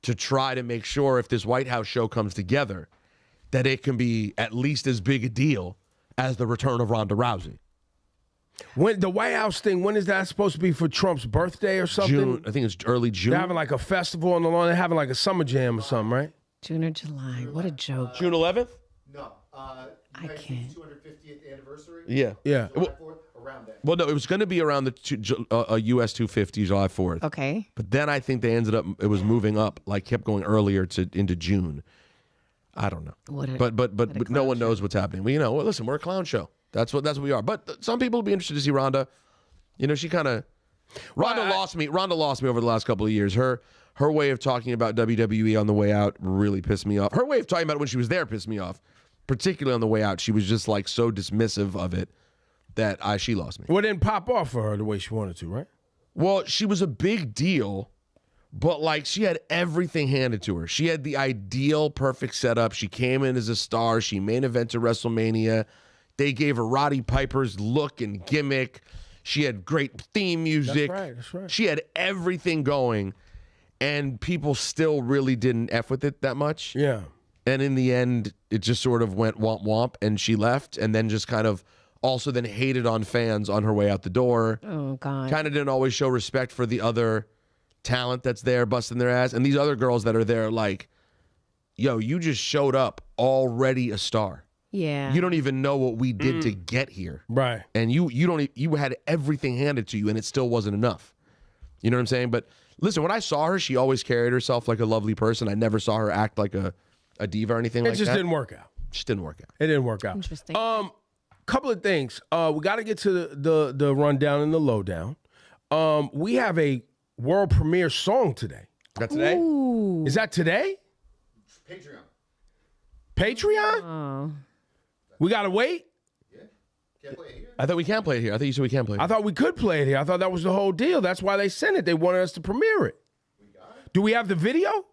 to try to make sure if this White House show comes together that it can be at least as big a deal as the return of Ronda Rousey. When the White House thing, when is that supposed to be, for Trump's birthday or something? June, I think it's early June. They're having like a festival on the lawn. They're having like a summer jam or something, right? June or July. What a joke. June 11th? No. I can't. 250th anniversary? Yeah. Yeah. Around that. Well, no, it was going to be around the US 250, July 4th. Okay. But then I think they ended up, it was moving up, like kept going earlier into June. I don't know. But no one knows what's happening. Well, you know, listen, we're a clown show. That's what we are. But some people will be interested to see Ronda. You know, she kind of Ronda lost me over the last couple of years. Her way of talking about WWE on the way out really pissed me off. Her way of talking about it when she was there pissed me off. Particularly on the way out, she was just like so dismissive of it that she lost me. Well, it didn't pop off for her the way she wanted to, right? Well, she was a big deal, but like she had everything handed to her. She had the ideal, perfect setup. She came in as a star. She main evented WrestleMania. They gave her Roddy Piper's look and gimmick. She had great theme music. That's right. She had everything going, and people still really didn't F with it that much. Yeah. And in the end, it just sort of went womp womp, and she left, and then just kind of also then hated on fans on her way out the door. Oh, God. Kind of didn't always show respect for the other talent that's there busting their ass. And these other girls that are there like, yo, you just showed up already a star. Yeah. You don't even know what we did to get here. Right. And you had everything handed to you, and it still wasn't enough. You know what I'm saying? But listen, when I saw her, she always carried herself like a lovely person. I never saw her act like a diva or anything like that. It just didn't work out. Just didn't work out. It didn't work out. Interesting. Couple of things. We got to get to the rundown and the lowdown. We have a world premiere song today. Is that today? Ooh. Is that today? Patreon? Oh. We got to wait? Can't play it here. I thought we can play it here. I thought you said we can play it. I thought we could play it here. I thought that was the whole deal. That's why they sent it. They wanted us to premiere it. Do we have the video?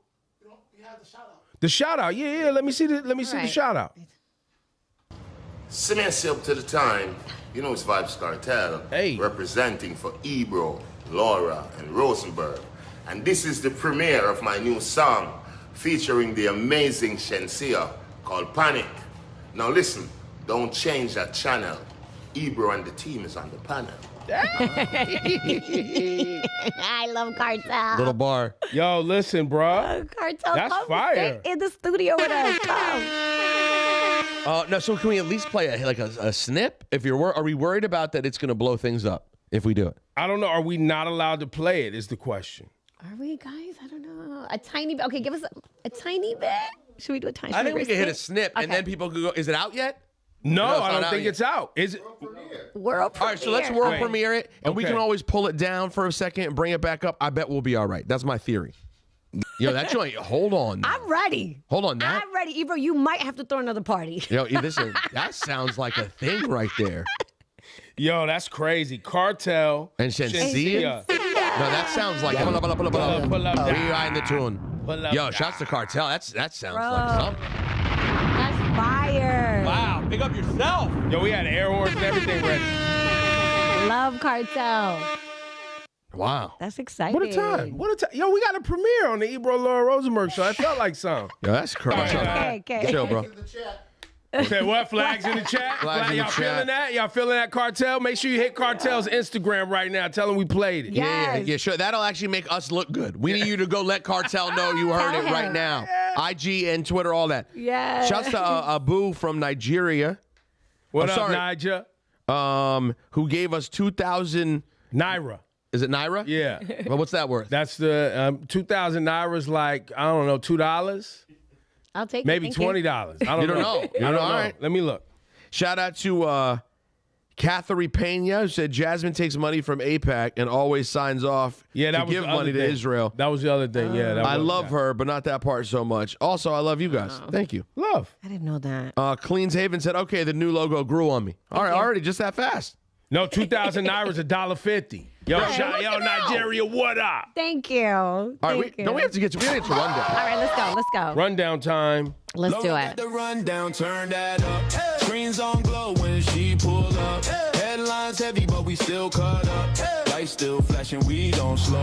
We have the shout out. The shout out. Yeah. Let me see the shout out. Smash up to the time. You know it's Vibes Cartel. Hey. Representing for Ebro, Laura, and Rosenberg. And this is the premiere of my new song featuring the amazing Shensia called Panic. Now listen, don't change that channel. Ebro and the team is on the panel. I love Cartel. Little bar. Yo, listen, bro. Cartel, That's come fire. sit in the studio with us. Come. No, so can we at least play a snip? If are we worried about that it's going to blow things up if we do it? I don't know. Are we not allowed to play it is the question. Are we, guys? I don't know. A tiny bit. Okay, give us a tiny bit. Should we do a tiny bit? I think we can hit a snip, and then people could go, is it out yet? No, No, it's I not don't out think yet. it's out. Is it? World premiere. All right, so let's world Wait. premiere it, and we Okay. can always pull it down for a second and bring it back up. I bet we'll be all right. That's my theory. Yo, that joint, hold on. I'm ready. Hold on, that. I'm ready. Ebro, you might have to throw another party. Yo, that sounds like a thing right there. Yo, that's crazy. Cartel. And Shensia. No, that sounds like pull up. Pull up. Rewind the tune. Pull up. Yo, shouts to Cartel. That sounds Bro. like something. That's fire. Wow, pick up yourself. Yo, we had air horns and everything ready. Love Cartel. Wow. That's exciting. What a time. Yo, we got a premiere on the Ebro Laura Rosenberg show. I felt like something. Yo, that's crazy. Okay. Chill, bro. Say what? Flags in the chat? Flags in the y'all chat. feeling that? Y'all feeling that, Cartel? Make sure you hit Cartel's Instagram right now. Tell him we played it. Yeah, sure. That'll actually make us look good. We need you to go let Cartel know you heard it right now. IG and Twitter, all that. Yeah. Shouts to Abu from Nigeria. What up, Niger? Who gave us 2,000 Naira. Is it Naira? Yeah. Well, what's that worth? That's the 2,000 Naira is like, I don't know, $2? I'll take Maybe it. $20. I don't know. You don't know? All right. Let me look. Shout out to Catherine Pena, who said Jasmine takes money from AIPAC and always signs off to give money to Israel. That was the other thing. Yeah, I love her, but not that part so much. Also, I love you guys. Thank you. Love. I didn't know that. Cleans Haven said, okay, the new logo grew on me. All right, already just that fast. No, 2,000 Naira is $1.50. Yo, yo, Nigeria, what up? Thank you. All right, we have to get to rundown. All right, let's go. Rundown time. Let's do it. The rundown, turn that up. Screens on glow when she pull up. Headlines heavy, but we still cut up. Lights still flashing, we don't slow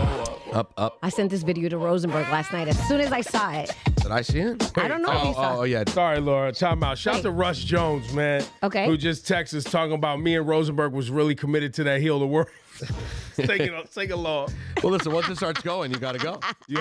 up. Up. I sent this video to Rosenberg last night as soon as I saw it. Did I see it? I don't know if you saw it. Oh, yeah. Sorry, Laura. Time out. Shout out to Russ Jones, man. Okay. Who just texted us talking about me and Rosenberg was really committed to that Heal the World. Sing along. Well, listen, once it starts going, you got to go.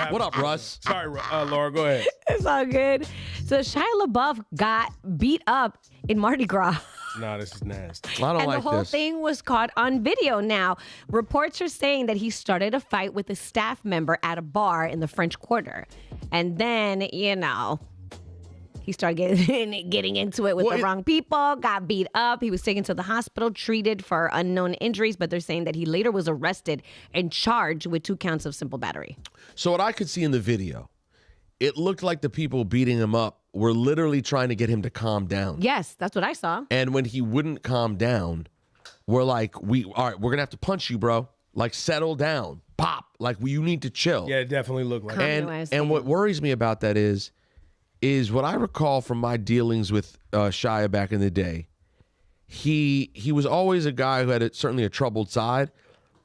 What up, Russ? Sorry, Laura. Go ahead. It's all good. So Shia LeBeouf got beat up in Mardi Gras. Nah, this is nasty. I don't And like the whole this. thing was caught on video. Now, reports are saying that he started a fight with a staff member at a bar in the French Quarter. And then, he started getting into it with the wrong people, got beat up. He was taken to the hospital, treated for unknown injuries, but they're saying that he later was arrested and charged with 2 counts of simple battery. So what I could see in the video, it looked like the people beating him up were literally trying to get him to calm down. Yes, that's what I saw. And when he wouldn't calm down, we're like, all right, we're going to have to punch you, bro. Like, settle down. Pop. Like, you need to chill. Yeah, it definitely looked like that. And what worries me about that is what I recall from my dealings with Shia back in the day. He was always a guy who had certainly a troubled side,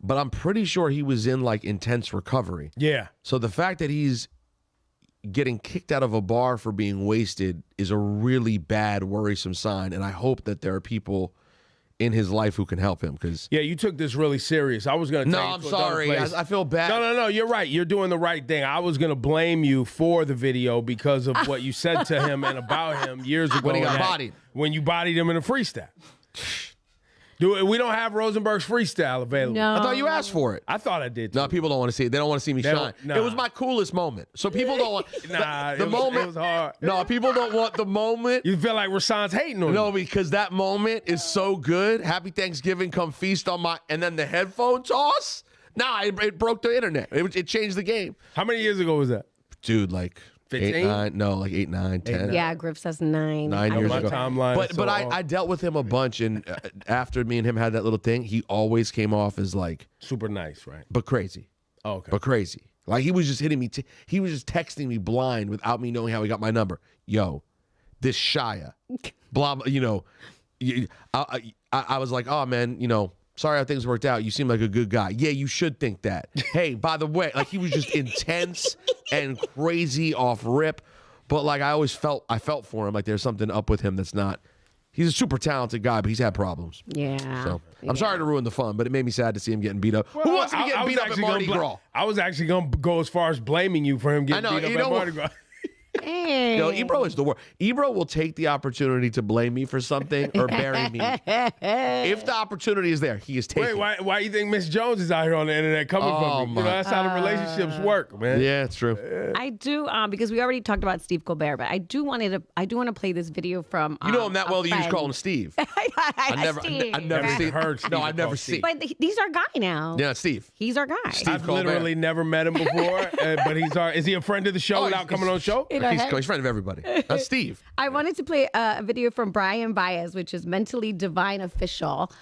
but I'm pretty sure he was in, like, intense recovery. Yeah. So the fact that he's getting kicked out of a bar for being wasted is a really bad, worrisome sign. And I hope that there are people in his life who can help him. Yeah, you took this really serious. I was going to No, I'm sorry. I feel bad. No, you're right. You're doing the right thing. I was going to blame you for the video because of what you said to him and about him years ago. When he got bodied. When you bodied him in a freestyle. We don't have Rosenberg's freestyle available. No. I thought you asked for it. I thought I did too. No, people don't want to see it. They don't want to see me shine. Nah. It was my coolest moment. So people don't want the moment. It was hard. No, people don't want the moment. You feel like Rasan's hating on you. No, because that moment is so good. Happy Thanksgiving, come feast on my, and then the headphone toss. Nah, it broke the internet. It changed the game. How many years ago was that? Dude, like 15? 8, 9, no, like 8, 9, 10. Yeah, Griff says 9. 9 years ago. Timeline But I dealt with him a bunch, and after me and him had that little thing, he always came off as like super nice, right? But crazy. Oh, okay. But crazy. Like he was just hitting me. He was just texting me blind without me knowing how he got my number. Yo, this Shia, blah blah. I was like, oh man, sorry how things worked out. You seem like a good guy. Yeah, you should think that. Hey, by the way, like he was just intense and crazy off rip. But like I felt for him. Like there's something up with him that's not. He's a super talented guy, but he's had problems. Yeah. So I'm sorry to ruin the fun, but it made me sad to see him getting beat up. Well, Who wants to be getting beat up at Mardi Gras? I was actually going to go as far as blaming you for him getting beat up at Mardi Gras. Hey. Ebro is the worst. Ebro will take the opportunity to blame me for something or bury me. If the opportunity is there, he is taking. Wait, why you think Miss Jones is out here on the internet coming from me? That's how the relationships work, man. Yeah, it's true. I do, because we already talked about Steve Colbert, but I do want to play this video from. You know him that well that you just call him Steve. I've never heard Steve. No, I've never seen. But he's our guy now. Yeah, Steve. He's our guy. I've literally never met him before, but is he a friend of the show without coming on the show? He's a friend of everybody. That's Steve. I wanted to play a video from Brian Baez, which is Mentally Divine Official,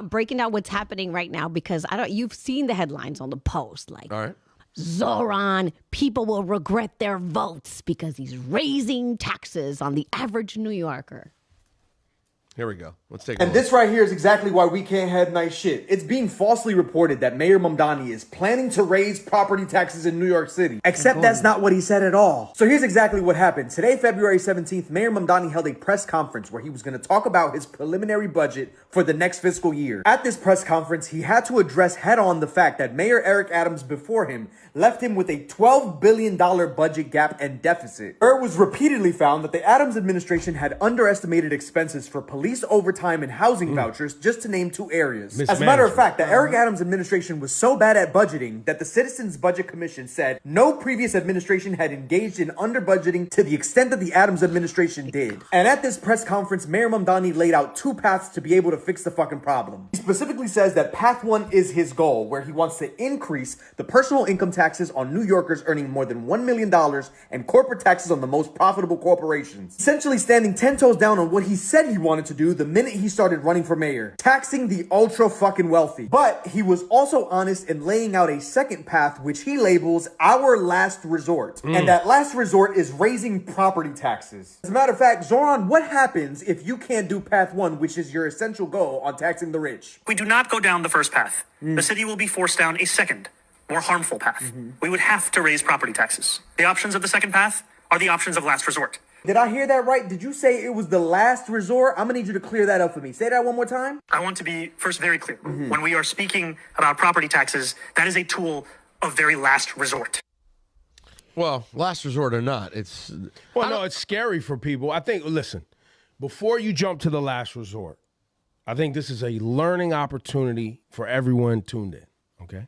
breaking down what's happening right now because you've seen the headlines on the Post, like all right. Zoran, people will regret their votes because he's raising taxes on the average New Yorker. Here we go. Let's take a And look. this right here is exactly why we can't have nice shit. It's being falsely reported that Mayor Mamdani is planning to raise property taxes in New York City. Except that's not what he said at all. So here's exactly what happened. Today, February 17th, Mayor Mamdani held a press conference where he was going to talk about his preliminary budget for the next fiscal year. At this press conference, he had to address head-on the fact that Mayor Eric Adams before him left him with a $12 billion budget gap and deficit. It was repeatedly found that the Adams administration had underestimated expenses for police overtime and housing vouchers, just to name 2 areas. As a matter of fact, the Eric Adams administration was so bad at budgeting that the Citizens Budget Commission said no previous administration had engaged in under budgeting to the extent that the Adams administration did. And at this press conference, Mayor Mamdani laid out 2 paths to be able to fix the fucking problem. He specifically says that path 1 is his goal, where he wants to increase the personal income taxes on New Yorkers earning more than $1 million and corporate taxes on the most profitable corporations. Essentially standing 10 toes down on what he said he wanted to do the minute he started running for mayor, taxing the ultra fucking wealthy. But he was also honest in laying out a second path, which he labels our last resort. And that last resort is raising property taxes. As a matter of fact, Zoran, what happens if you can't do path 1, which is your essential goal on taxing the rich? We do not go down the first path. The city will be forced down a second, more harmful path. We would have to raise property taxes. The options of the second path are the options of last resort. Did I hear that right? Did you say it was the last resort? I'm gonna need you to clear that up for me. Say that one more time. I want to be first very clear. When we are speaking about property taxes, that is a tool of very last resort. Well, last resort or not, it's... Well, no, it's scary for people. I think, listen, before you jump to the last resort, I think this is a learning opportunity for everyone tuned in, okay?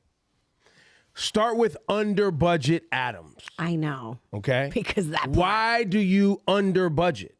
Start with under budget Adams. I know. Okay? Because that part. Why do you under budget?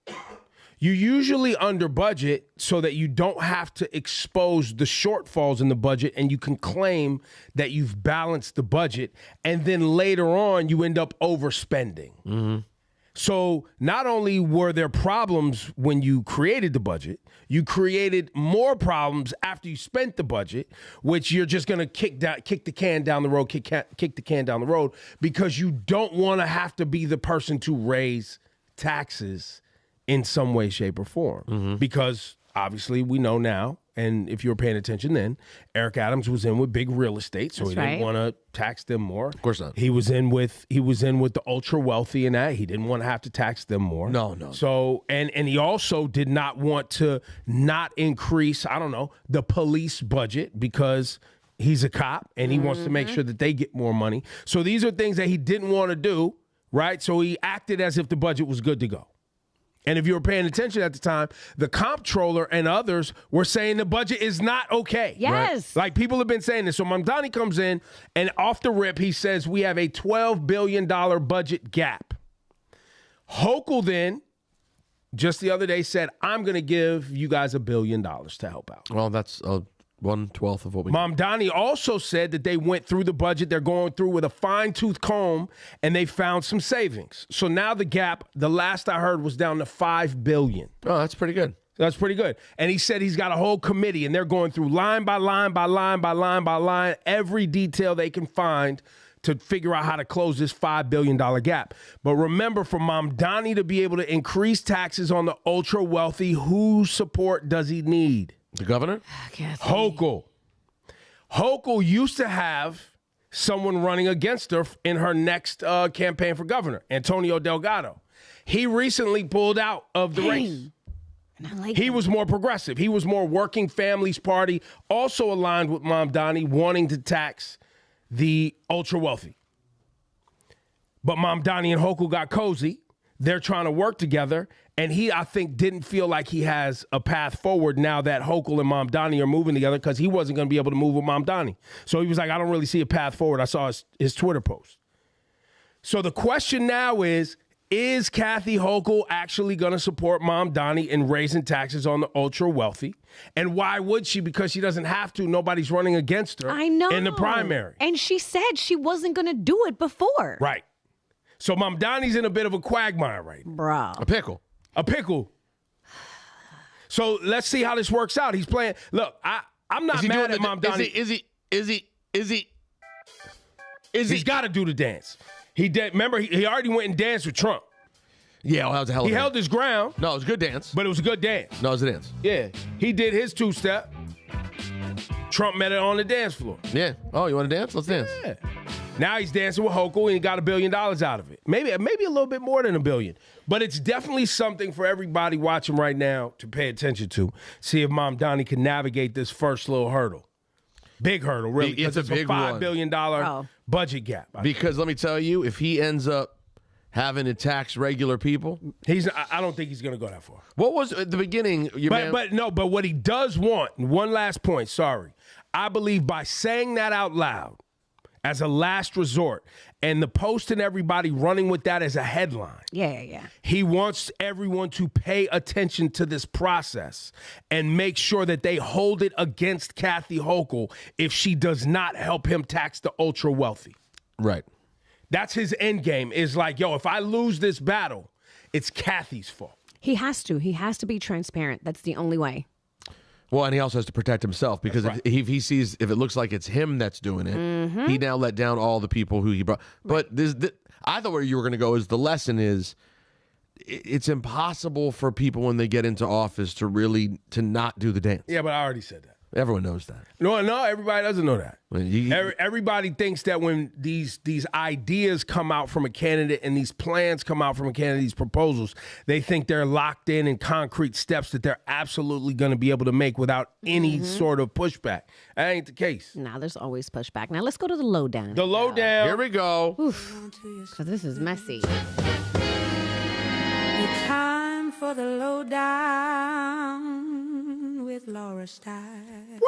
You usually under budget so that you don't have to expose the shortfalls in the budget and you can claim that you've balanced the budget, and then later on you end up overspending. So not only were there problems when you created the budget, you created more problems after you spent the budget, which you're just going to kick the can down the road, because you don't want to have to be the person to raise taxes in some way, shape, or form. Because obviously we know now, and if you were paying attention then, Eric Adams was in with big real estate, so he didn't want to tax them more. Of course not. He was in with the ultra wealthy and that. He didn't want to have to tax them more. No. So and he also did not want to not increase, I don't know, the police budget, because he's a cop and he wants to make sure that they get more money. So these are things that he didn't want to do, right? So he acted as if the budget was good to go. And if you were paying attention at the time, the comptroller and others were saying the budget is not okay. Yes. Right? Like, people have been saying this. So Mamdani comes in, and off the rip, he says we have a $12 billion budget gap. Hochul then, just the other day, said, I'm going to give you guys $1 billion to help out. Well, that's 1/12 of what we... Mamdani also said that they went through the budget. They're going through with a fine-tooth comb, and they found some savings. So now the gap, the last I heard, was down to $5 billion. Oh, that's pretty good. That's pretty good. And he said he's got a whole committee, and they're going through line by line by line by line by line, every detail they can find to figure out how to close this $5 billion gap. But remember, for Mamdani to be able to increase taxes on the ultra-wealthy, whose support does he need? The governor? Hochul. Hochul used to have someone running against her in her next campaign for governor, Antonio Delgado. He recently pulled out of the race. He was more progressive. He was more working families party, also aligned with Mamdani, wanting to tax the ultra-wealthy. But Mamdani and Hochul got cozy. They're trying to work together. And he, I think, didn't feel like he has a path forward now that Hochul and Mamdani are moving together, because he wasn't going to be able to move with Mamdani. So he was like, I don't really see a path forward. I saw his Twitter post. So the question now is Kathy Hochul actually going to support Mamdani in raising taxes on the ultra-wealthy? And why would she? Because she doesn't have to. Nobody's running against her in the primary. And she said she wasn't going to do it before. Right. So Mamdani's in a bit of a quagmire right now. Bro. A pickle. A pickle. So let's see how this works out. He's playing. Look, I'm not mad at Mamdani. He's got to do the dance. He did. Remember, he already went and danced with Trump. Yeah, well, that was a hell of He a held his ground. No, it was a good dance. But it was a good dance. No, it was a dance. Yeah. He did his two-step. Trump met it on the dance floor. Yeah. Oh, you want to dance? Let's dance. Yeah. Now he's dancing with Hochul and he got $1 billion out of it. Maybe a little bit more than $1 billion. But it's definitely something for everybody watching right now to pay attention to. See if Mamdani can navigate this first little hurdle. Big hurdle, really. It's a big $5 billion budget gap. Because let me tell you, if he ends up having to tax regular people, I don't think he's going to go that far. What was at the beginning? But what he does want, one last point, sorry. I believe by saying that out loud as a last resort and the Post and everybody running with that as a headline. Yeah. He wants everyone to pay attention to this process and make sure that they hold it against Kathy Hochul if she does not help him tax the ultra wealthy. Right. That's his end game, is like, yo, if I lose this battle, it's Kathy's fault. He has to. He has to be transparent. That's the only way. Well, and he also has to protect himself because if he sees, if it looks like it's him that's doing it, he now let down all the people who he brought. But I thought where you were going to go is the lesson is it's impossible for people when they get into office to not do the dance. Yeah, but I already said that. Everyone knows that. No, everybody doesn't know that. Everybody thinks that when these ideas come out from a candidate and these plans come out from a candidate, these proposals, they think they're locked in concrete steps that they're absolutely going to be able to make without any sort of pushback. That ain't the case. Now, there's always pushback. Now, let's go to the lowdown. The lowdown. Here we go. Because this is messy. It's time for the lowdown with Laura Stylez.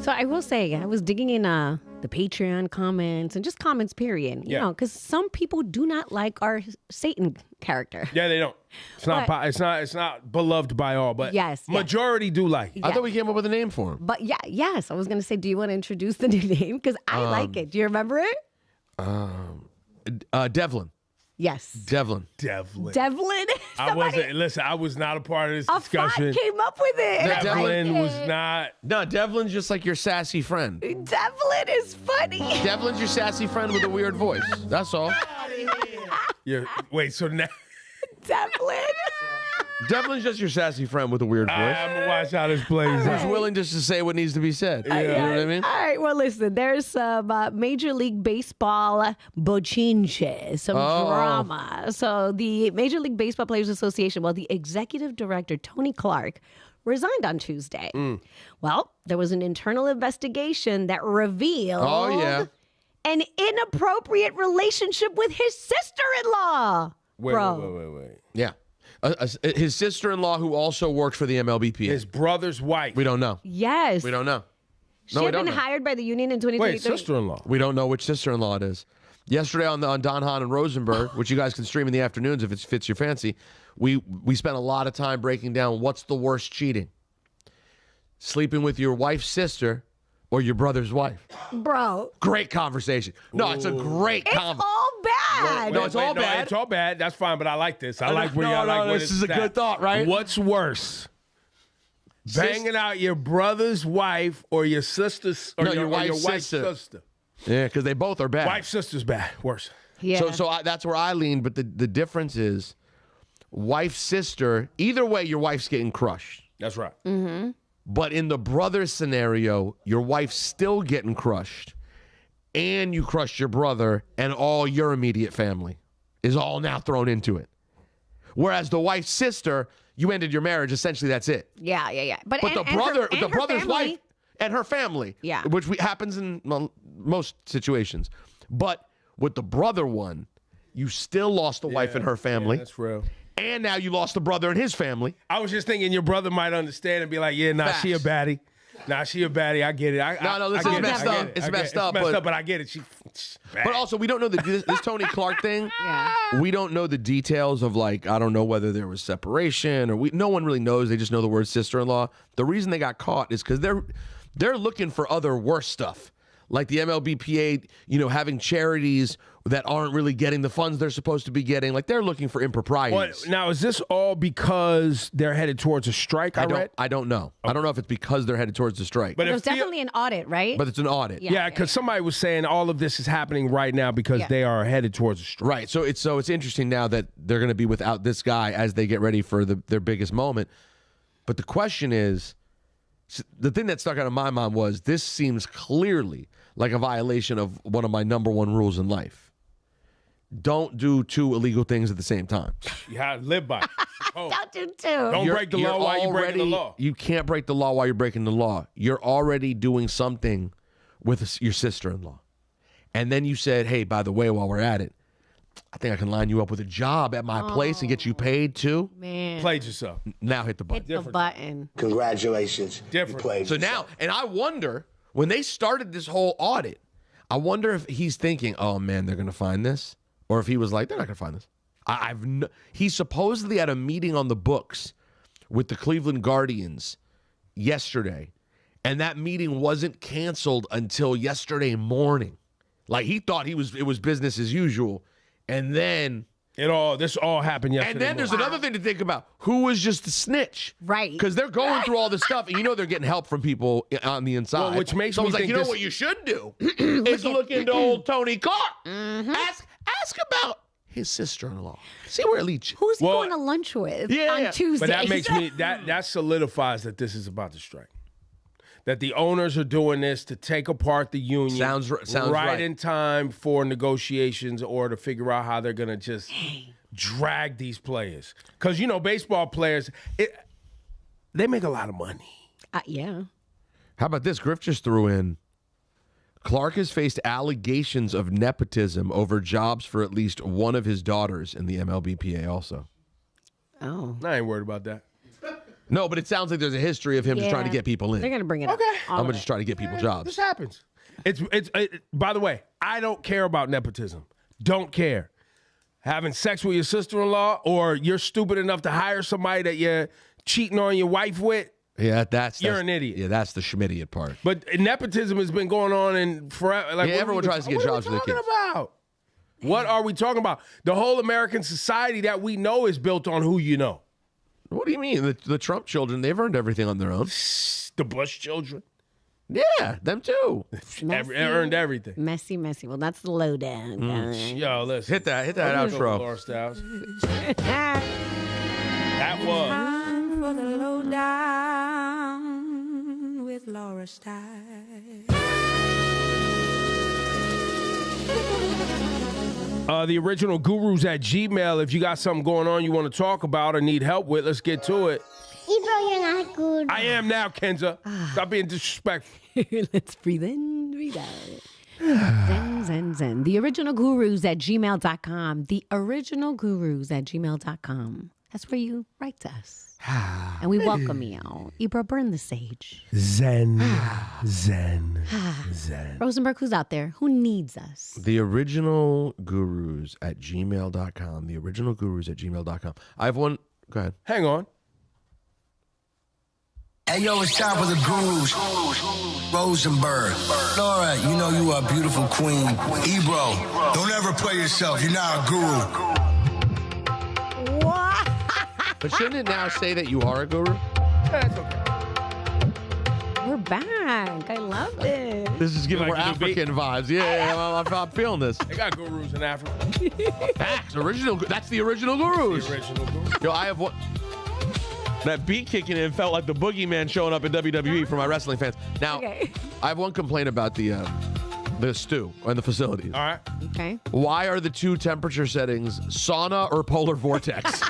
So I will say, I was digging in the Patreon comments and just comments, period. You know, because some people do not like our Satan character. Yeah, they don't. It's not beloved by all, but majority do like it. I thought we came up with a name for him. But yes, I was going to say, do you want to introduce the new name? Because I like it. Do you remember it? Devlin. Yes. Devlin. I was not a part of this discussion. Afad came up with it. Devlin was not. No, Devlin's just like your sassy friend. Devlin is funny. Devlin's your sassy friend with a weird voice. That's all. Wait, so now. Devlin's just your sassy friend with a weird voice. I'm going to watch how this plays out. Who's willing just to say what needs to be said. You know what I mean? All right, well, listen, there's some Major League Baseball bochinche, some drama. So the Major League Baseball Players Association, the executive director, Tony Clark, resigned on Tuesday. Well, there was an internal investigation that revealed an inappropriate relationship with his sister-in-law. Wait. Yeah. His sister-in-law, who also works for the MLBPA. His brother's wife. We don't know. Yes. We don't know. She had been hired by the union in 2023. Wait, sister-in-law. We don't know which sister-in-law it is. Yesterday on Don Hahn and Rosenberg, which you guys can stream in the afternoons if it fits your fancy, we spent a lot of time breaking down what's the worst cheating. Sleeping with your wife's sister or your brother's wife. Bro. Great conversation. No, it's a great conversation. It's all bad. No, it's all bad. It's all bad. That's fine, but I like this. I like where y'all like where this is a good thought, right? What's worse? Banging out your brother's wife or your sister's or your wife's sister. Yeah, because they both are bad. Wife's sister's bad. Worse. Yeah. So that's where I lean, but the difference is wife's sister, either way, your wife's getting crushed. That's right. Mm-hmm. But in the brother scenario, your wife's still getting crushed, and you crushed your brother, and all your immediate family is all now thrown into it. Whereas the wife's sister, you ended your marriage, essentially that's it. Yeah. But the brother's wife and her family, which happens in most situations. But with the brother one, you still lost the wife and her family. Yeah, that's real. And now you lost the brother and his family. I was just thinking your brother might understand and be like, she a baddie. She a baddie. I get it. This is messed up. It's messed up. But I get it. But also, we don't know this Tony Clark thing. We don't know the details of, I don't know whether there was separation or no one really knows. They just know the word sister-in-law. The reason they got caught is because they're looking for other worse stuff. like the MLBPA, having charities that aren't really getting the funds they're supposed to be getting. Like, they're looking for improprieties. Now, is this all because they're headed towards a strike? I read. I don't know. I don't know if it's because they're headed towards the strike. But it was definitely an audit, right? But it's an audit. Yeah, because somebody was saying all of this is happening right now because they are headed towards a strike. Right. So it's interesting now that they're going to be without this guy as they get ready for their biggest moment. But the question is, the thing that stuck out of my mind was this seems clearly like a violation of one of my number one rules in life. Don't do two illegal things at the same time. You gotta live by it. Don't do two. Don't break the law while you're breaking the law. You can't break the law while you're breaking the law. You're already doing something with your sister-in-law. And then you said, hey, by the way, while we're at it, I think I can line you up with a job at my place and get you paid too. Man. Played yourself. Now hit the button. Hit the button. Congratulations. Different. You played So yourself. now, and I wonder, when they started this whole audit, I wonder if he's thinking, oh man, they're going to find this. Or if he was like, they're not going to find this. He supposedly had a meeting on the books with the Cleveland Guardians yesterday, and that meeting wasn't canceled until yesterday morning. Like, he thought it was business as usual, and then this all happened yesterday. And then there's another thing to think about: who was just a snitch, right? Because they're going through all this stuff, and they're getting help from people on the inside. Well, which makes Someone's me like, think you know what you should do is look into old Tony Carr. Ask about his sister-in-law. See where it leads you. Who's he going to lunch with on Tuesday? But that makes me that solidifies that this is about to strike. That the owners are doing this to take apart the union. Sounds right in time for negotiations or to figure out how they're going to just drag these players. Because, baseball players, they make a lot of money. Yeah. How about this? Griff just threw in, Clark has faced allegations of nepotism over jobs for at least one of his daughters in the MLBPA also. Oh. I ain't worried about that. No, but it sounds like there's a history of him just trying to get people in. They're going to bring it up. I'm going to just try to get people jobs. This happens. By the way, I don't care about nepotism. Don't care. Having sex with your sister-in-law or you're stupid enough to hire somebody that you're cheating on your wife with. Yeah, you're an idiot. Yeah, that's the Schmittian part. But nepotism has been going on in forever. Like, everyone tries to get jobs for their kids. About? What are we talking about? The whole American society that we know is built on who you know. What do you mean? The Trump children, they've earned everything on their own. The Bush children. Yeah, them too. Earned everything. Messy. Well, that's the lowdown. Yo, listen. Hit that outro. Laura Stylez. That was. Time for the lowdown with Laura Stylez. TheOrignalGurus at Gmail. If you got something going on you want to talk about or need help with, let's get to it. Ebro, you're not good. I am now, Kenza. Stop being disrespectful. Let's breathe in, breathe out. Zen. TheOrignalGurus at gmail.com. TheOrignalGurus at gmail.com. That's where you write to us. And we welcome you. Ebro, burn the sage. Zen. Rosenberg, who's out there? Who needs us? TheOrignalGurus at gmail.com. TheOrignalGurus at gmail.com. I have one. Go ahead. Hang on. Hey, yo, it's time for the Gurus. Rosenberg. Laura, you know you are a beautiful queen. Ebro, don't ever play yourself. You're not a guru. What? But shouldn't it now say that you are a guru? That's okay. We're back. I love this. This is giving Like more the new African vibes. Yeah, I'm feeling this. They got gurus in Africa. Facts. That's the original gurus. The original gurus. Yo, I have one. That beat kicking in felt like the boogeyman showing up in WWE for my wrestling fans. Now, I have one complaint about the stew and the facilities. All right. Okay. Why are the two temperature settings sauna or polar vortex?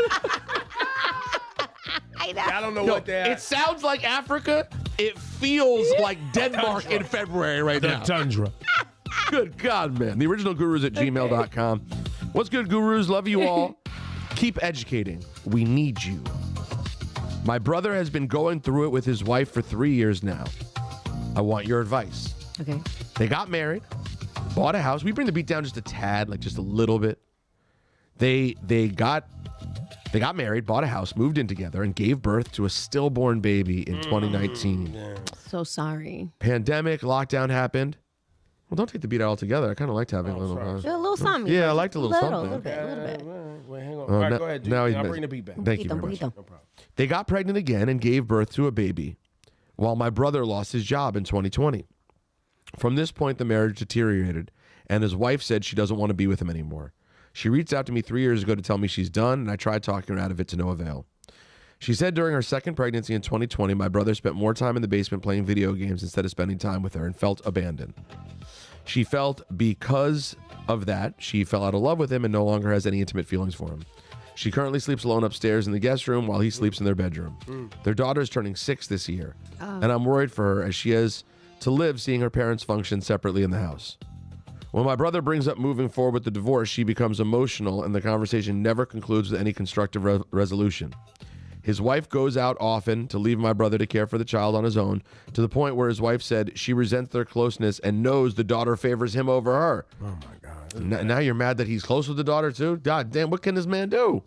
I don't know what they are. It sounds like Africa. It feels like Denmark in February right now. The tundra. Good God, man. TheOrignalGurus at gmail.com. What's good, gurus? Love you all. Keep educating. We need you. My brother has been going through it with his wife for 3 years now. I want your advice. Okay. They got married, bought a house. We bring the beat down just a tad, like just a little bit. They got married, bought a house, moved in together, and gave birth to a stillborn baby in 2019. So sorry. Pandemic, lockdown happened. Well, don't take the beat out altogether. I kind of liked having a little. A little something. Yeah, I liked a little something. A little bit. Wait, hang on. All right, go ahead, Gina. I'll bring the beat back. Thank you very much. No problem. They got pregnant again and gave birth to a baby while my brother lost his job in 2020. From this point, the marriage deteriorated, and his wife said she doesn't want to be with him anymore. She reached out to me 3 years ago to tell me she's done, and I tried talking her out of it to no avail. She said during her second pregnancy in 2020, my brother spent more time in the basement playing video games instead of spending time with her and felt abandoned. She felt because of that, she fell out of love with him and no longer has any intimate feelings for him. She currently sleeps alone upstairs in the guest room while he sleeps in their bedroom. Their daughter is turning 6 this year, and I'm worried for her as she has to live seeing her parents function separately in the house. When my brother brings up moving forward with the divorce, she becomes emotional and the conversation never concludes with any constructive resolution. His wife goes out often to leave my brother to care for the child on his own, to the point where his wife said she resents their closeness and knows the daughter favors him over her. Oh, my God. Now you're mad that he's close with the daughter, too? God damn, what can this man do?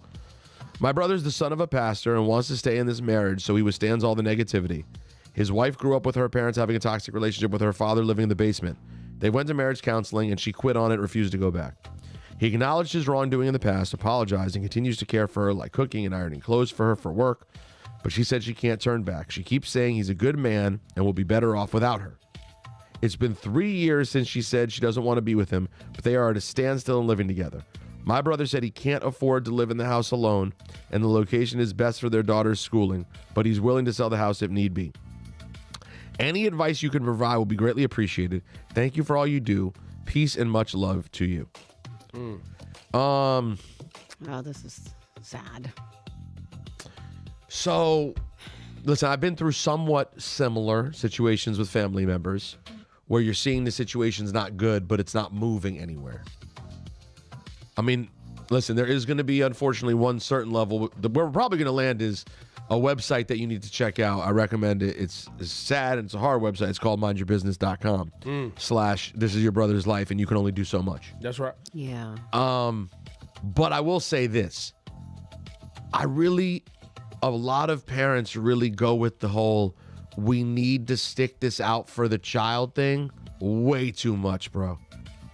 My brother's the son of a pastor and wants to stay in this marriage, so he withstands all the negativity. His wife grew up with her parents having a toxic relationship with her father living in the basement. They went to marriage counseling, and she quit on it, refused to go back. He acknowledged his wrongdoing in the past, apologized, and continues to care for her, like cooking and ironing clothes for her for work. But she said she can't turn back. She keeps saying he's a good man and will be better off without her. It's been 3 years since she said she doesn't want to be with him, but they are at a standstill and living together. My brother said he can't afford to live in the house alone, and the location is best for their daughter's schooling, but he's willing to sell the house if need be. Any advice you can provide will be greatly appreciated. Thank you for all you do. Peace and much love to you. Oh, this is sad. So, listen, I've been through somewhat similar situations with family members where you're seeing the situation's not good, but it's not moving anywhere. I mean, listen, there is going to be, unfortunately, one certain level. Where we're probably going to land is a website that you need to check out. I recommend it. It's sad and it's a hard website. It's called mindyourbusiness.com / this is your brother's life, and you can only do so much. That's right. Yeah. But I will say this. A lot of parents really go with the whole, we need to stick this out for the child thing way too much, bro.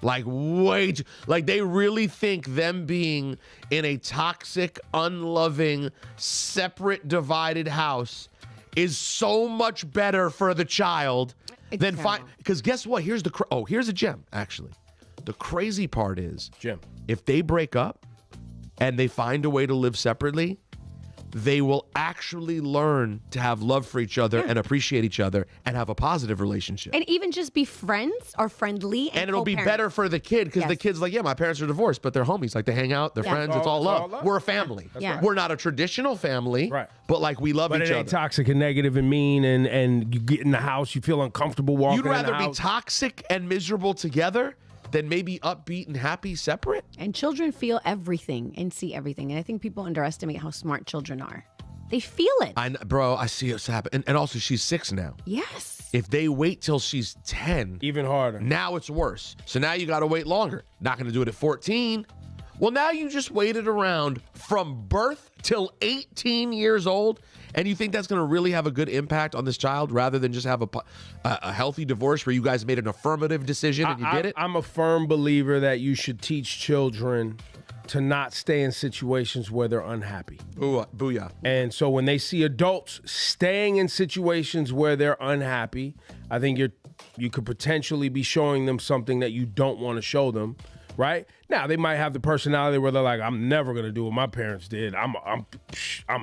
Like they really think them being in a toxic, unloving, separate, divided house is so much better for the child than because guess what? Here's a gem, actually. The crazy part is, Jim, if they break up and they find a way to live separately, they will actually learn to have love for each other and appreciate each other and have a positive relationship. And even just be friends or friendly. And it'll be better for the kid because the kid's like, yeah, my parents are divorced, but they're homies. Like, they hang out, they're friends, it's all love. We're a family. Yeah. We're not a traditional family, right? But like, we love each But it other. ain't toxic and negative and mean, and you get in the house, you feel uncomfortable walking You'd rather in the be house. toxic and miserable together than maybe upbeat and happy separate? And children feel everything and see everything. And I think people underestimate how smart children are. They feel it. I see it happen. And also, she's 6 now. Yes. If they wait till she's 10, even harder. Now it's worse. So now you got to wait longer. Not going to do it at 14. Well, now you just waited around from birth till 18 years old, and you think that's going to really have a good impact on this child rather than just have a healthy divorce where you guys made an affirmative decision and you did it? I'm a firm believer that you should teach children to not stay in situations where they're unhappy. Booyah. And so when they see adults staying in situations where they're unhappy, I think you could potentially be showing them something that you don't want to show them, right? Now, they might have the personality where they're like, I'm never going to do what my parents did. I'm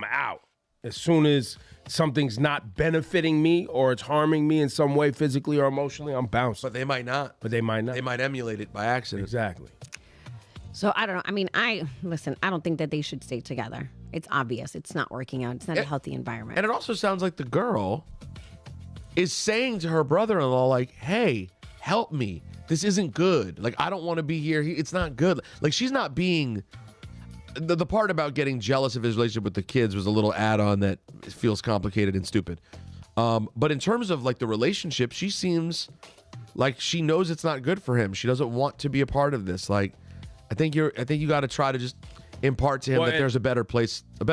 out. As soon as something's not benefiting me or it's harming me in some way, physically or emotionally, I'm bouncing. But they might not. They might emulate it by accident. Exactly. So I don't know. I mean, I don't think that they should stay together. It's obvious. It's not working out. It's not a healthy environment. And it also sounds like the girl is saying to her brother-in-law, like, hey, help me. This isn't good. Like, I don't want to be here. It's not good. Like, she's not being... The part about getting jealous of his relationship with the kids was a little add-on that feels complicated and stupid. But in terms of, like, the relationship, she seems like she knows it's not good for him. She doesn't want to be a part of this. Like, I think you got to try to just impart to him that there's a better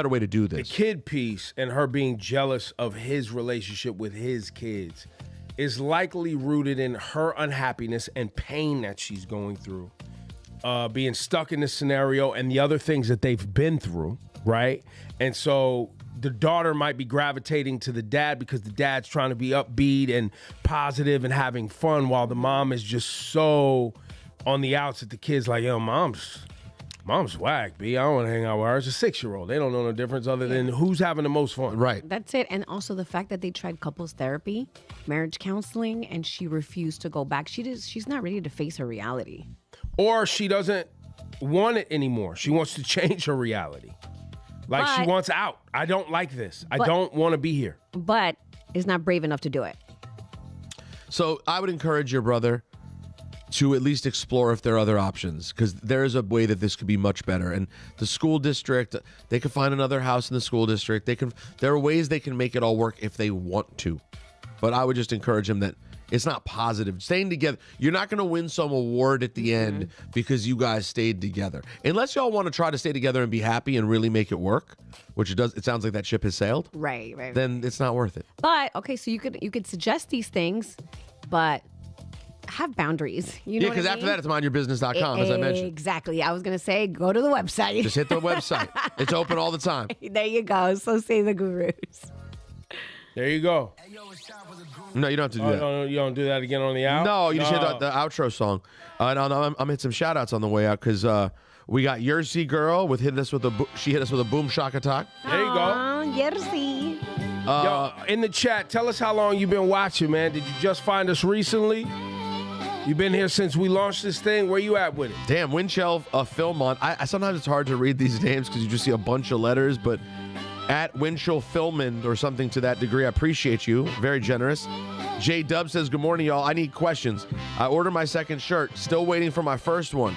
way to do this. The kid piece and her being jealous of his relationship with his kids is likely rooted in her unhappiness and pain that she's going through, being stuck in this scenario and the other things that they've been through, right? And so the daughter might be gravitating to the dad because the dad's trying to be upbeat and positive and having fun, while the mom is just so on the outs that the kid's like, yo, mom's whack, B. I don't want to hang out with her. It's a 6-year-old. They don't know no difference other than who's having the most fun. Right. That's it. And also the fact that they tried couples therapy, marriage counseling, and she refused to go back. She's not ready to face her reality. Or she doesn't want it anymore. She wants to change her reality. Like, she wants out. I don't like this. I don't want to be here. But is not brave enough to do it. So I would encourage your brother to at least explore if there are other options, because there is a way that this could be much better. And the school district, they could find another house in the school district. There are ways they can make it all work if they want to. But I would just encourage him that it's not positive. Staying together, you're not going to win some award at the end because you guys stayed together. Unless y'all want to try to stay together and be happy and really make it work, which it does. It sounds like that ship has sailed. Right. Then it's not worth it. But okay, so you could suggest these things, but have boundaries. You know because after that, it's mindyourbusiness.com, as I mentioned. Exactly. I was going to say, go to the website. Just hit the website. It's open all the time. There you go. So say the gurus. There you go. No, you don't have to do that. No, you don't do that again on the out? No, you just hit the outro song. No, I'm going to hit some shout-outs on the way out, because we got Yersey Girl hitting us with she hit us with a boom shock attack. There you go. Yersey. Yo, in the chat, tell us how long you've been watching, man. Did you just find us recently? You've been here since we launched this thing. Where you at with it? Damn, Winchell Philmont. I sometimes it's hard to read these names because you just see a bunch of letters, but at Winchell Philmont or something to that degree, I appreciate you. Very generous. J Dub says, good morning, y'all. I need questions. I ordered my second shirt. Still waiting for my first one.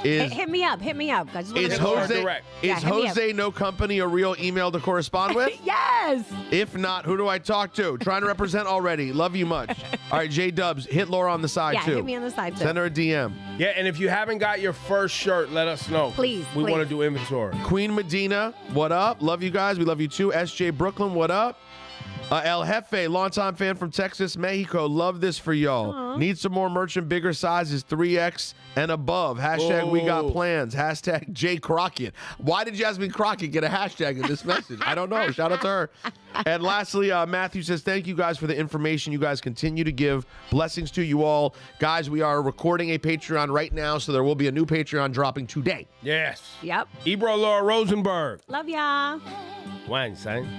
Hit me up. Is Jose No Company a real email to correspond with? Yes. If not, who do I talk to? Trying to represent already. Love you much. All right, J Dubs, hit Laura on the side too. Yeah, hit me on the side too. Send her a DM. Yeah, and if you haven't got your first shirt, let us know. Please. We want to do inventory. Queen Medina, what up? Love you guys. We love you too. SJ Brooklyn, what up? El Jefe, longtime fan from Texas, Mexico. Love this for y'all. Aww. Need some more merch in bigger sizes, 3X and above. Hashtag we got plans. Hashtag J Crockett. Why did Jasmine Crockett get a hashtag in this message? I don't know. Shout out to her. And lastly, Matthew says, thank you guys for the information you guys continue to give. Blessings to you all. Guys, we are recording a Patreon right now, so there will be a new Patreon dropping today. Yes. Yep. Ebro Laura Rosenberg. Love ya. Wine, son.